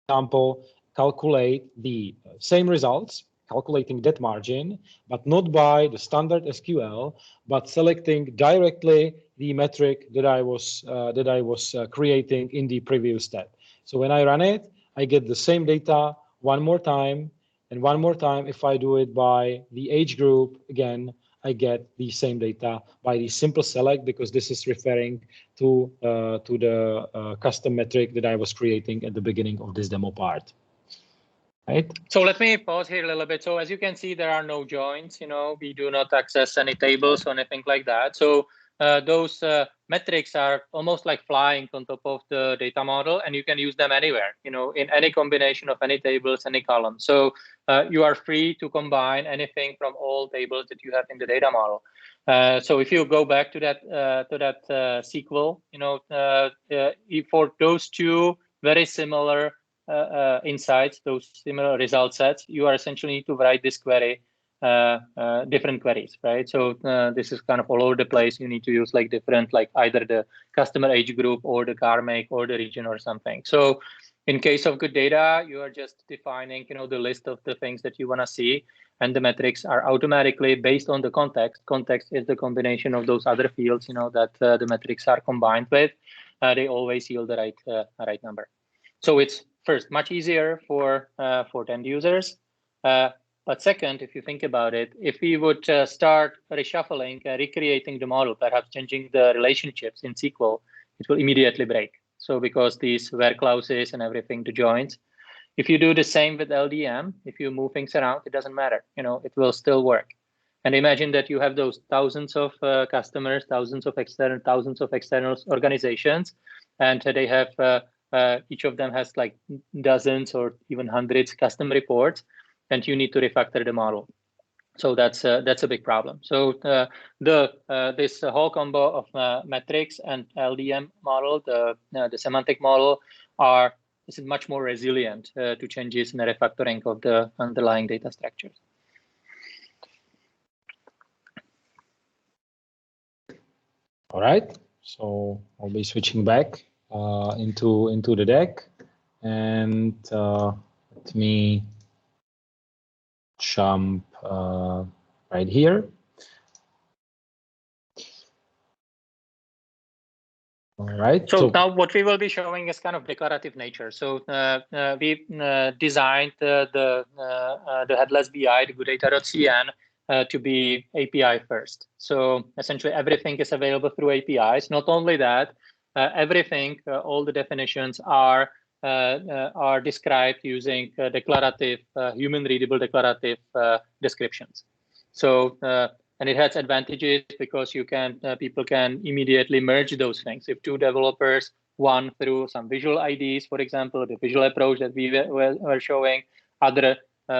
example, calculate the same results calculating that margin, but not by the standard SQL, but selecting directly the metric that I was creating in the previous step. So when I run it, I get the same data one more time, and one more time. If I do it by the age group, again, I get the same data by the simple select, because this is referring to the custom metric that I was creating at the beginning of this demo part. Right. So let me pause here a little bit. So as you can see, there are no joins. We do not access any tables or anything like that. So those metrics are almost like flying on top of the data model, and you can use them anywhere, in any combination of any tables, any columns. So you are free to combine anything from all tables that you have in the data model. So if you go back to that SQL, for those two very similar insights, those similar result sets, you are essentially need to write this query, different queries, right? So this is kind of all over the place. You need to use like different, like either the customer age group or the car make or the region or something. So in case of good data, you are just defining, the list of the things that you want to see, and the metrics are automatically based on the context. Context is the combination of those other fields, that the metrics are combined with. They always yield the right number. So it's first much easier for end users. But second, if you think about it, if we would start reshuffling, recreating the model, perhaps changing the relationships in SQL, it will immediately break. So because these where clauses and everything to joins, if you do the same with LDM, if you move things around, it doesn't matter. It will still work. And imagine that you have those thousands of customers, thousands of external organizations, and they have each of them has like dozens or even hundreds custom reports, and you need to refactor the model. So that's a big problem. So this whole combo of metrics and LDM model, the semantic model, is much more resilient to changes in the refactoring of the underlying data structures. All right. So I'll be switching back into the deck, and let me jump right here. All right. So now what we will be showing is kind of declarative nature. So we designed the Headless BI, the GoodData.cn, to be API first. So essentially everything is available through APIs. Not only that, everything, all the definitions are described using declarative, human-readable declarative descriptions. So and it has advantages because people can immediately merge those things. If two developers, one through some visual IDs, for example, the visual approach that we were showing, other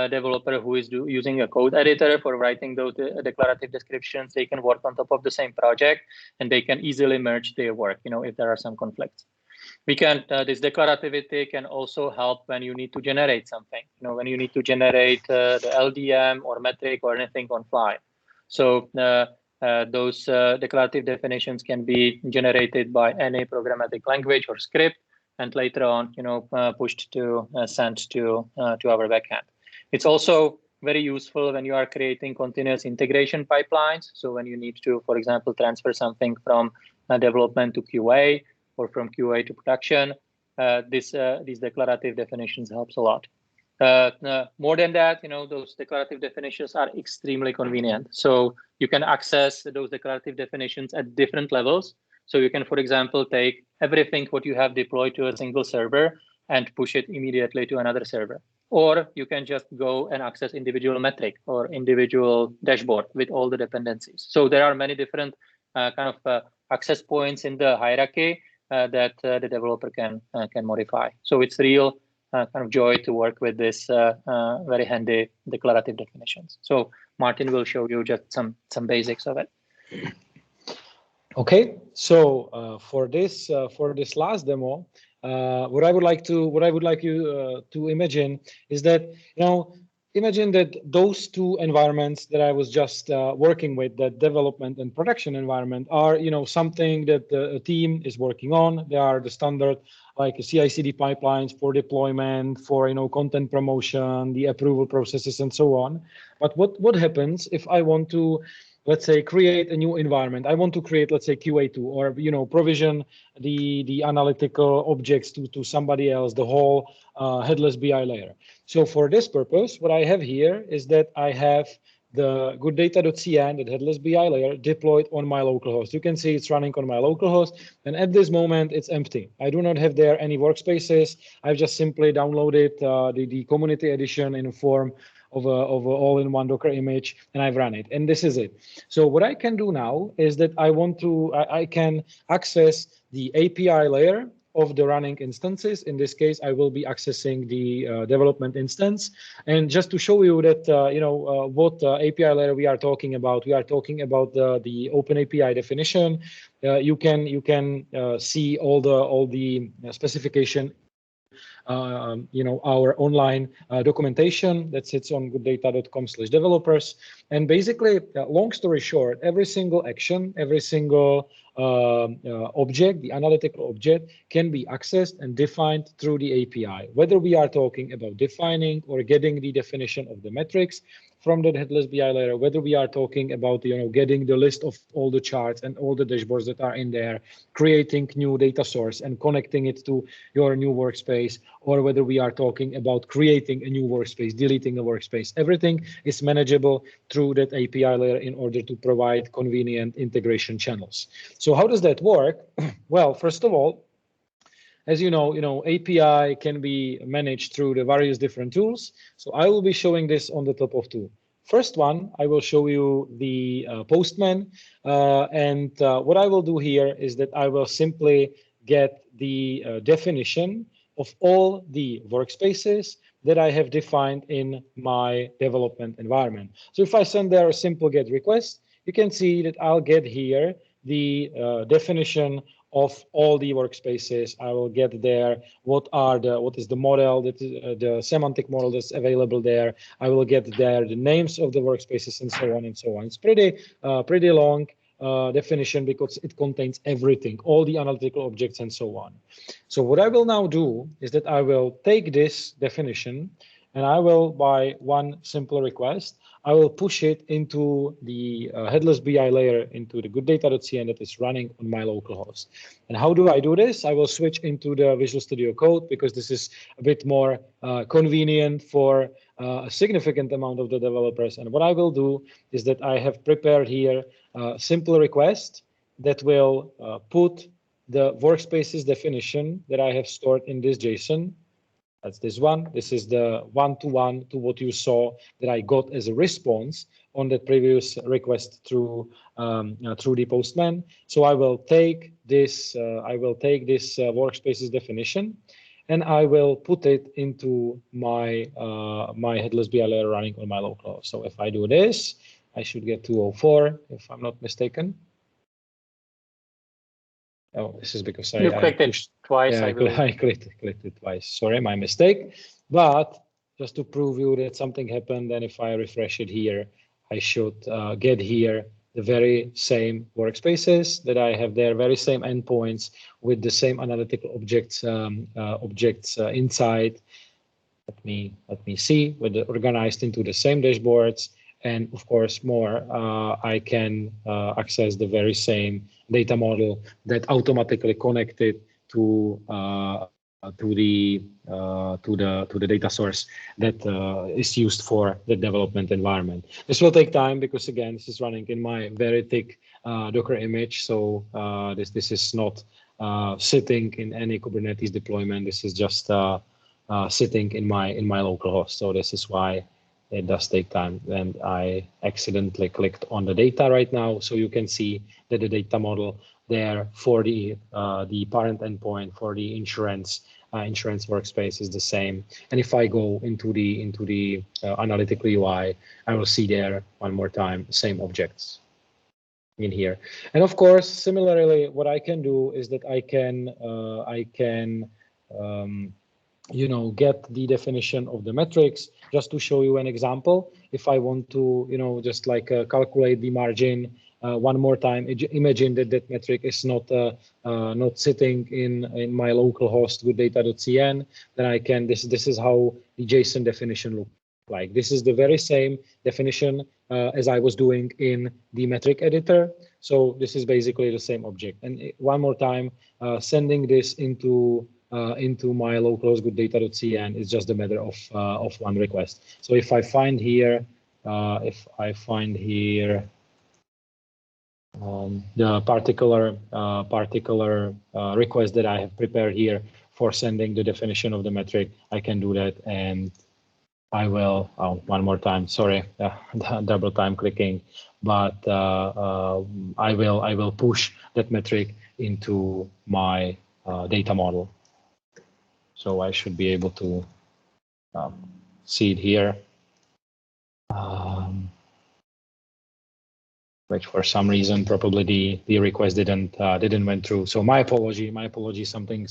developer who is using a code editor for writing those declarative descriptions, they can work on top of the same project, and they can easily merge their work, if there are some conflicts. We can, this declarativity can also help when you need to generate something, when you need to generate the LDM or metric or anything on fly. So those declarative definitions can be generated by any programmatic language or script, and later on, pushed to sent to our backend. It's also very useful when you are creating continuous integration pipelines. So when you need to, for example, transfer something from development to QA or from QA to production, these declarative definitions helps a lot. More than that, those declarative definitions are extremely convenient. So you can access those declarative definitions at different levels. So you can, for example, take everything what you have deployed to a single server and push it immediately to another server. Or you can just go and access individual metric or individual dashboard with all the dependencies. So there are many different kind of access points in the hierarchy that the developer can modify. So it's real kind of joy to work with this very handy declarative definitions. So Martin will show you just some basics of it. Okay, so for this last demo, what I would like you to imagine is that imagine that those two environments that I was just working with, the development and production environment, are something that the team is working on. They are the standard like CI/CD pipelines for deployment, for content promotion, the approval processes, and so on. But what happens if I want to, let's say, create a new environment? I want to create, let's say, QA2, or provision the analytical objects to somebody else, the whole headless BI layer. So for this purpose, what I have here is that I have the gooddata.cn, the headless BI layer, deployed on my local host. You can see it's running on my local host, and at this moment it's empty. I do not have there any workspaces. I've just simply downloaded the community edition in a form of a all-in-one Docker image, and I've run it, and this is it. So what I can do now is that I can access the API layer of the running instances. In this case, I will be accessing the development instance. And just to show you that what API layer we are talking about the Open API definition. You can see all the specification our online documentation that sits on gooddata.com/developers. And basically, long story short, every single action, every single object, the analytical object, can be accessed and defined through the API. Whether we are talking about defining or getting the definition of the metrics from the headless BI layer, whether we are talking about getting the list of all the charts and all the dashboards that are in there, creating new data source and connecting it to your new workspace, or whether we are talking about creating a new workspace, deleting a workspace, everything is manageable through that API layer in order to provide convenient integration channels. So how does that work? Well, first of all, as you know, API can be managed through the various different tools. So I will be showing this on the top of two. First one, I will show you the Postman. And what I will do here is that I will simply get the definition of all the workspaces that I have defined in my development environment. So if I send there a simple GET request, you can see that I'll get here the definition of all the workspaces. I will get there what is the model, that the semantic model that's available there. I will get there the names of the workspaces and so on and so on. It's pretty long definition because it contains everything, all the analytical objects and so on. So what I will now do is that I will take this definition and I will, by one simple request, I will push it into the headless BI layer, into the gooddata.cn that is running on my local host. And how do I do this? I will switch into the Visual Studio Code because this is a bit more convenient for a significant amount of the developers. And what I will do is that I have prepared here a simple request that will put the workspaces definition that I have stored in this JSON. That's this one. This is the one-to-one to what you saw that I got as a response on that previous request through the Postman. So I will take this. Workspaces definition, and I will put it into my my headless BI layer running on my local host. So if I do this, I should get 204 if I'm not mistaken. Oh, this is because you clicked it twice. Yeah, I clicked it twice. Sorry, my mistake. But just to prove you that something happened, and if I refresh it here, I should get here the very same workspaces that I have there, very same endpoints with the same analytical objects inside. Let me see, with organized into the same dashboards. And of course, more, I can access the very same data model that automatically connected to the data source that is used for the development environment. This will take time because again, this is running in my very thick Docker image. So this is not sitting in any Kubernetes deployment. This is just sitting in my local host. So this is why it does take time, and I accidentally clicked on the data right now. So you can see that the data model there for the parent endpoint for the insurance workspace is the same. And if I go into the analytical UI, I will see there one more time same objects in here. And of course, similarly, what I can do is that I can get the definition of the metrics. Just to show you an example, if I want to, just like calculate the margin one more time, imagine that that metric is not sitting in my local host with data.cn, then I can, this is how the JSON definition looks like. This is the very same definition as I was doing in the metric editor. So this is basically the same object. And one more time, sending this into my local host with data.cn is just a matter of one request. So if I find here, the particular request that I have prepared here for sending the definition of the metric, I can do that, and I will, one more time, sorry, double time clicking, but I will push that metric into my data model. So I should be able to see it here, which for some reason probably the request didn't went through. So my apology. Something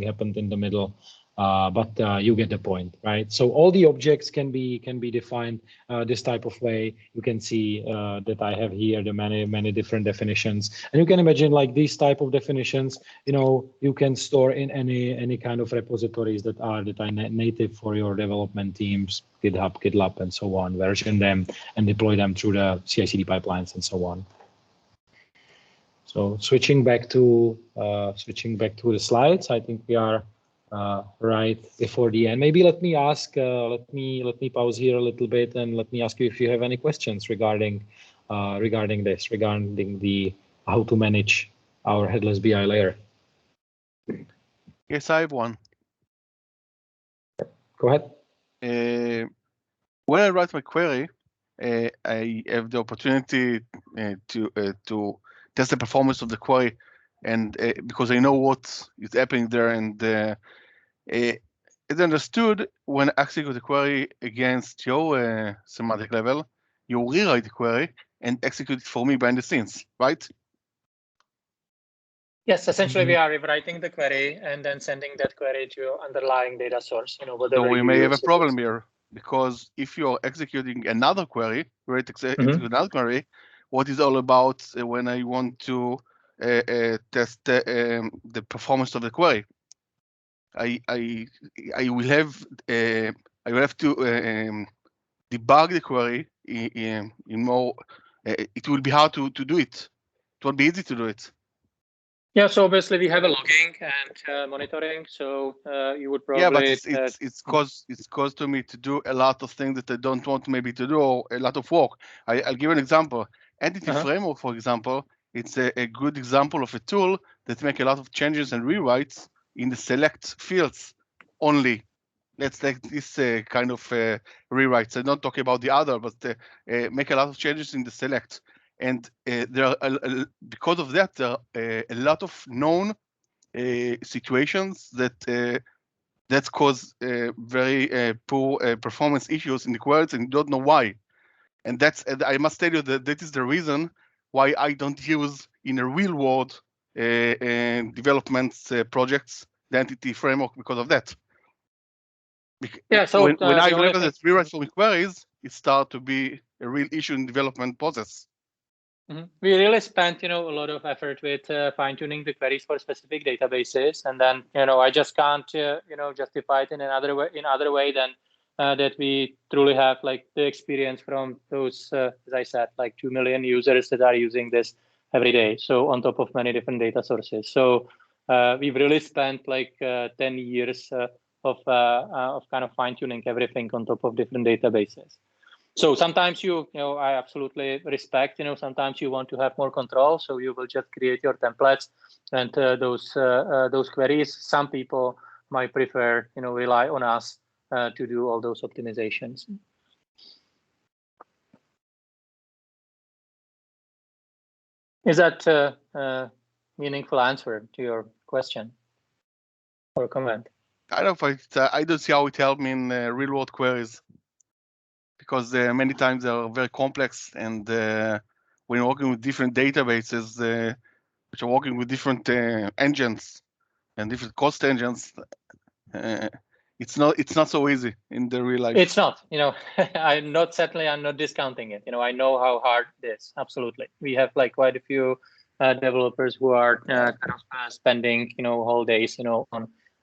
happened in the middle, but you get the point, right? So all the objects can be defined this type of way. You can see that I have here the many different definitions, and you can imagine like these type of definitions. You can store in any kind of repositories that are native for your development teams, GitHub, GitLab, and so on. Version them and deploy them through the CI/CD pipelines and so on. So switching back to the slides, I think we are right before the end. Maybe let me ask, let me pause here a little bit and let me ask you if you have any questions regarding the how to manage our headless BI layer. Yes, I have one. Go ahead. When I write my query, I have the opportunity to test the performance of the query, and because I know what is happening there, and it's understood when I execute the query against your semantic level, you rewrite the query and execute it for me behind the scenes, right? Yes, essentially we are rewriting the query and then sending that query to underlying data source. So we may have a problem here, because if you're executing another query, right? Execute another query, what is all about when I want to test the performance of the query? I will have to debug the query in more. It will be hard to do it. It won't be easy to do it. Yeah, so obviously we have a logging and monitoring. So you would probably. Yeah, but it's caused to me to do a lot of things that I don't want maybe to do, or a lot of work. I'll give an example. Entity Framework, for example, it's a good example of a tool that make a lot of changes and rewrites in the select fields only. Let's take this kind of rewrites. I'm not talking about the other, but make a lot of changes in the select. And there are because of that, there are a lot of known situations that cause very poor performance issues in the queries, and you don't know why. And I must tell you that is the reason why I don't use in a real world development projects the entity framework, because of that. Yeah, so when I remember that rewrite for queries, it starts to be a real issue in development process. We really spent, a lot of effort with fine-tuning the queries for specific databases, and then, I just can't, justify it in another way than that we truly have like the experience from those, as I said, like 2 million users that are using this every day. So on top of many different data sources. So we've really spent like 10 years of kind of fine-tuning everything on top of different databases. So sometimes I absolutely respect, sometimes you want to have more control, so you will just create your templates and those queries. Some people might prefer, rely on us to do all those optimizations. Is that a meaningful answer to your question or comment? I don't see how it helped me in real world queries, because many times they are very complex, and when you're working with different databases, which are working with different engines and different cost engines, it's not so easy in the real life. It's not, I'm not discounting it. I know how hard it is. Absolutely. We have like quite a few developers who are kind of spending, whole days,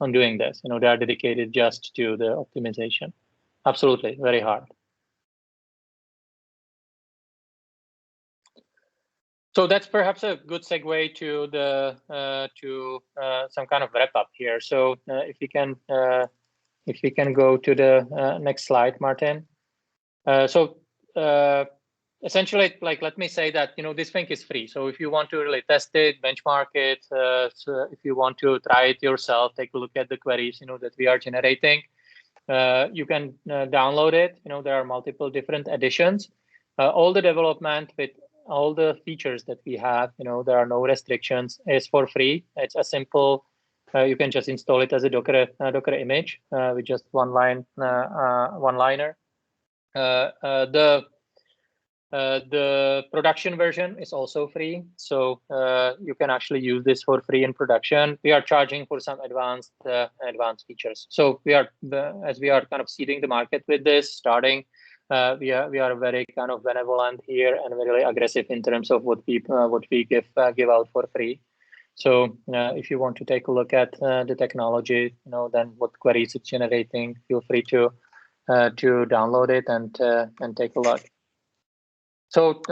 on doing this. They are dedicated just to the optimization. Absolutely, very hard. So that's perhaps a good segue to the some kind of wrap up here. So if we can go to the next slide, Martin. Essentially, like, let me say that this thing is free. So if you want to really test it, benchmark it, so if you want to try it yourself, take a look at the queries that we are generating. You can download it. There are multiple different editions. All the development with all the features that we have, there are no restrictions, is for free. It's a simple. You can just install it as a Docker image with just one liner. The production version is also free, so you can actually use this for free in production. We are charging for some advanced features. So as we are kind of seeding the market with this, starting. We are very kind of benevolent here and really aggressive in terms of what we give out for free. So if you want to take a look at the technology, then what queries it's generating, feel free to download it and take a look. So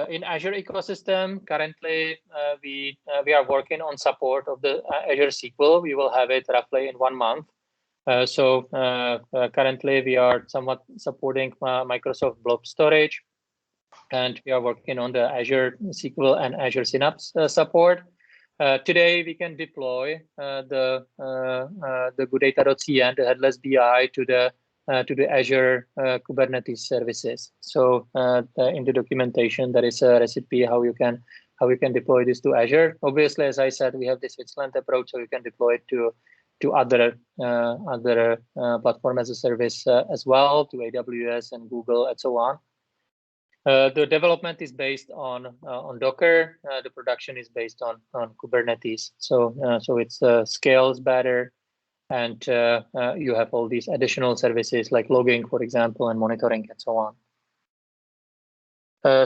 in Azure ecosystem, currently we are working on support of the Azure SQL. We will have it roughly in 1 month. So currently we are somewhat supporting Microsoft Blob Storage, and we are working on the Azure SQL and Azure Synapse support. Today we can deploy the goodata.cn, the Headless BI, to the Azure Kubernetes services. So in the documentation there is a recipe how you can deploy this to Azure. Obviously, as I said, we have this Switzerland approach, so you can deploy it to other platform as a service as well, to AWS and Google and so on. The development is based on Docker. The production is based on Kubernetes. So it scales better, and you have all these additional services like logging, for example, and monitoring and so on.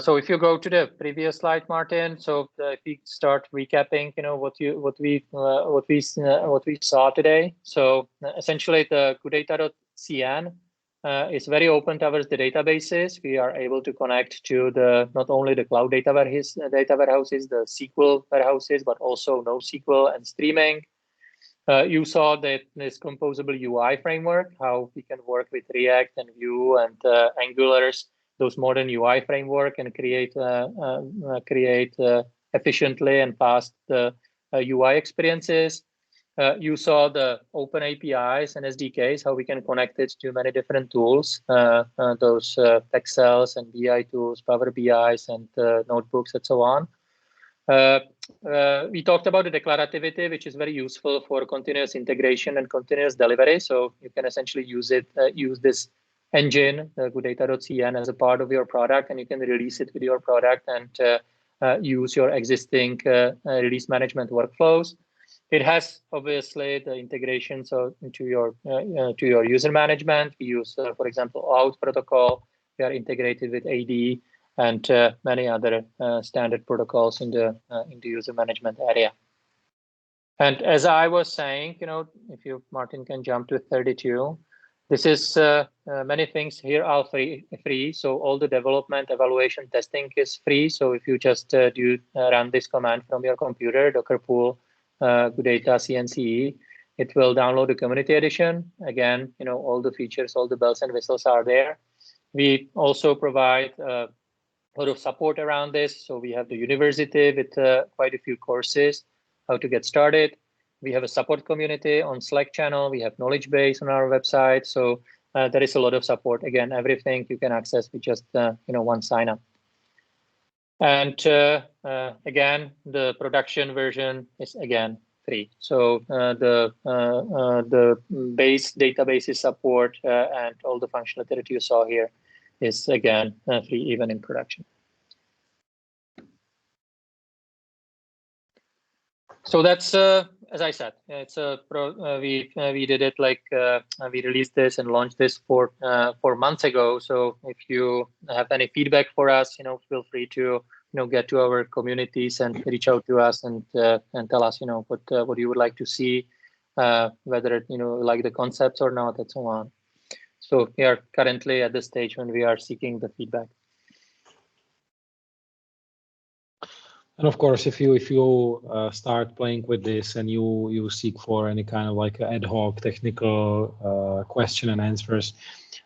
So if you go to the previous slide, Martin. So if we start recapping, what we saw today. So essentially, the goodata.cn is very open towards the databases. We are able to connect to not only the cloud data warehouses, the SQL warehouses, but also NoSQL and streaming. You saw that this composable UI framework, how we can work with React and Vue and Angulars, those modern UI framework, and create efficiently and fast UI experiences. You saw the open APIs and SDKs, how we can connect it to many different tools, those Excels and BI tools, Power BIs and notebooks and so on. We talked about the declarativity, which is very useful for continuous integration and continuous delivery. So you can essentially use this engine, goodata.cn, as a part of your product, and you can release it with your product and use your existing release management workflows. It has obviously the integration into your user management. We use, for example, OAuth protocol. We are integrated with AD and many other standard protocols in the user management area. And as I was saying, if you, Martin, can jump to 32, this is many things here are free. So all the development, evaluation, testing is free. So if you just run this command from your computer, Docker pool goodata CNCE, it will download the community edition. Again, all the features, all the bells and whistles are there. We also provide a lot of support around this. So we have the university with quite a few courses, how to get started. We have a support community on Slack channel. We have knowledge base on our website. So there is a lot of support. Again, everything you can access with just one sign up. And again, the production version is again free. So the base databases support and all the functionality that you saw here is again free even in production. So that's as I said, it's a we did it like we released this and launched this 4 months ago. So if you have any feedback for us, feel free to get to our communities and reach out to us and tell us what you would like to see, whether like the concepts or not, and so on. So we are currently at the stage when we are seeking the feedback. And of course, if you start playing with this and you seek for any kind of like ad hoc technical question and answers,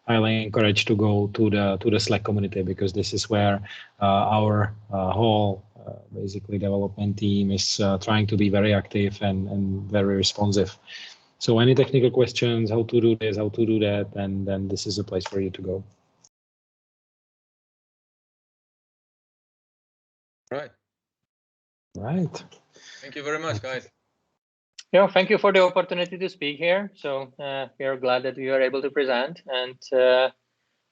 I highly encourage to go to the Slack community, because this is where our whole basically development team is trying to be very active and very responsive. So any technical questions, how to do this, how to do that, and then this is a place for you to go. Right. Right. Thank you very much, guys. Yeah, thank you for the opportunity to speak here. So we are glad that we are able to present, and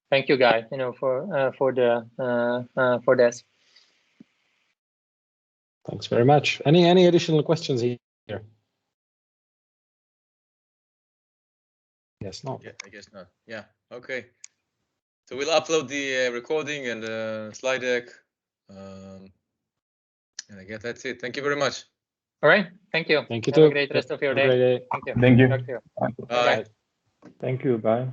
thank you, guys, for this. Thanks very much. Any additional questions here? Yes, no. Yeah, I guess not. Yeah. Okay. So we'll upload the recording and the slide deck. And I guess that's it. Thank you very much. All right. Thank you. Thank you Have a too. great rest of your Have a day. great day. Thank you. Thank you. Talk to you. Bye. Thank you. Bye.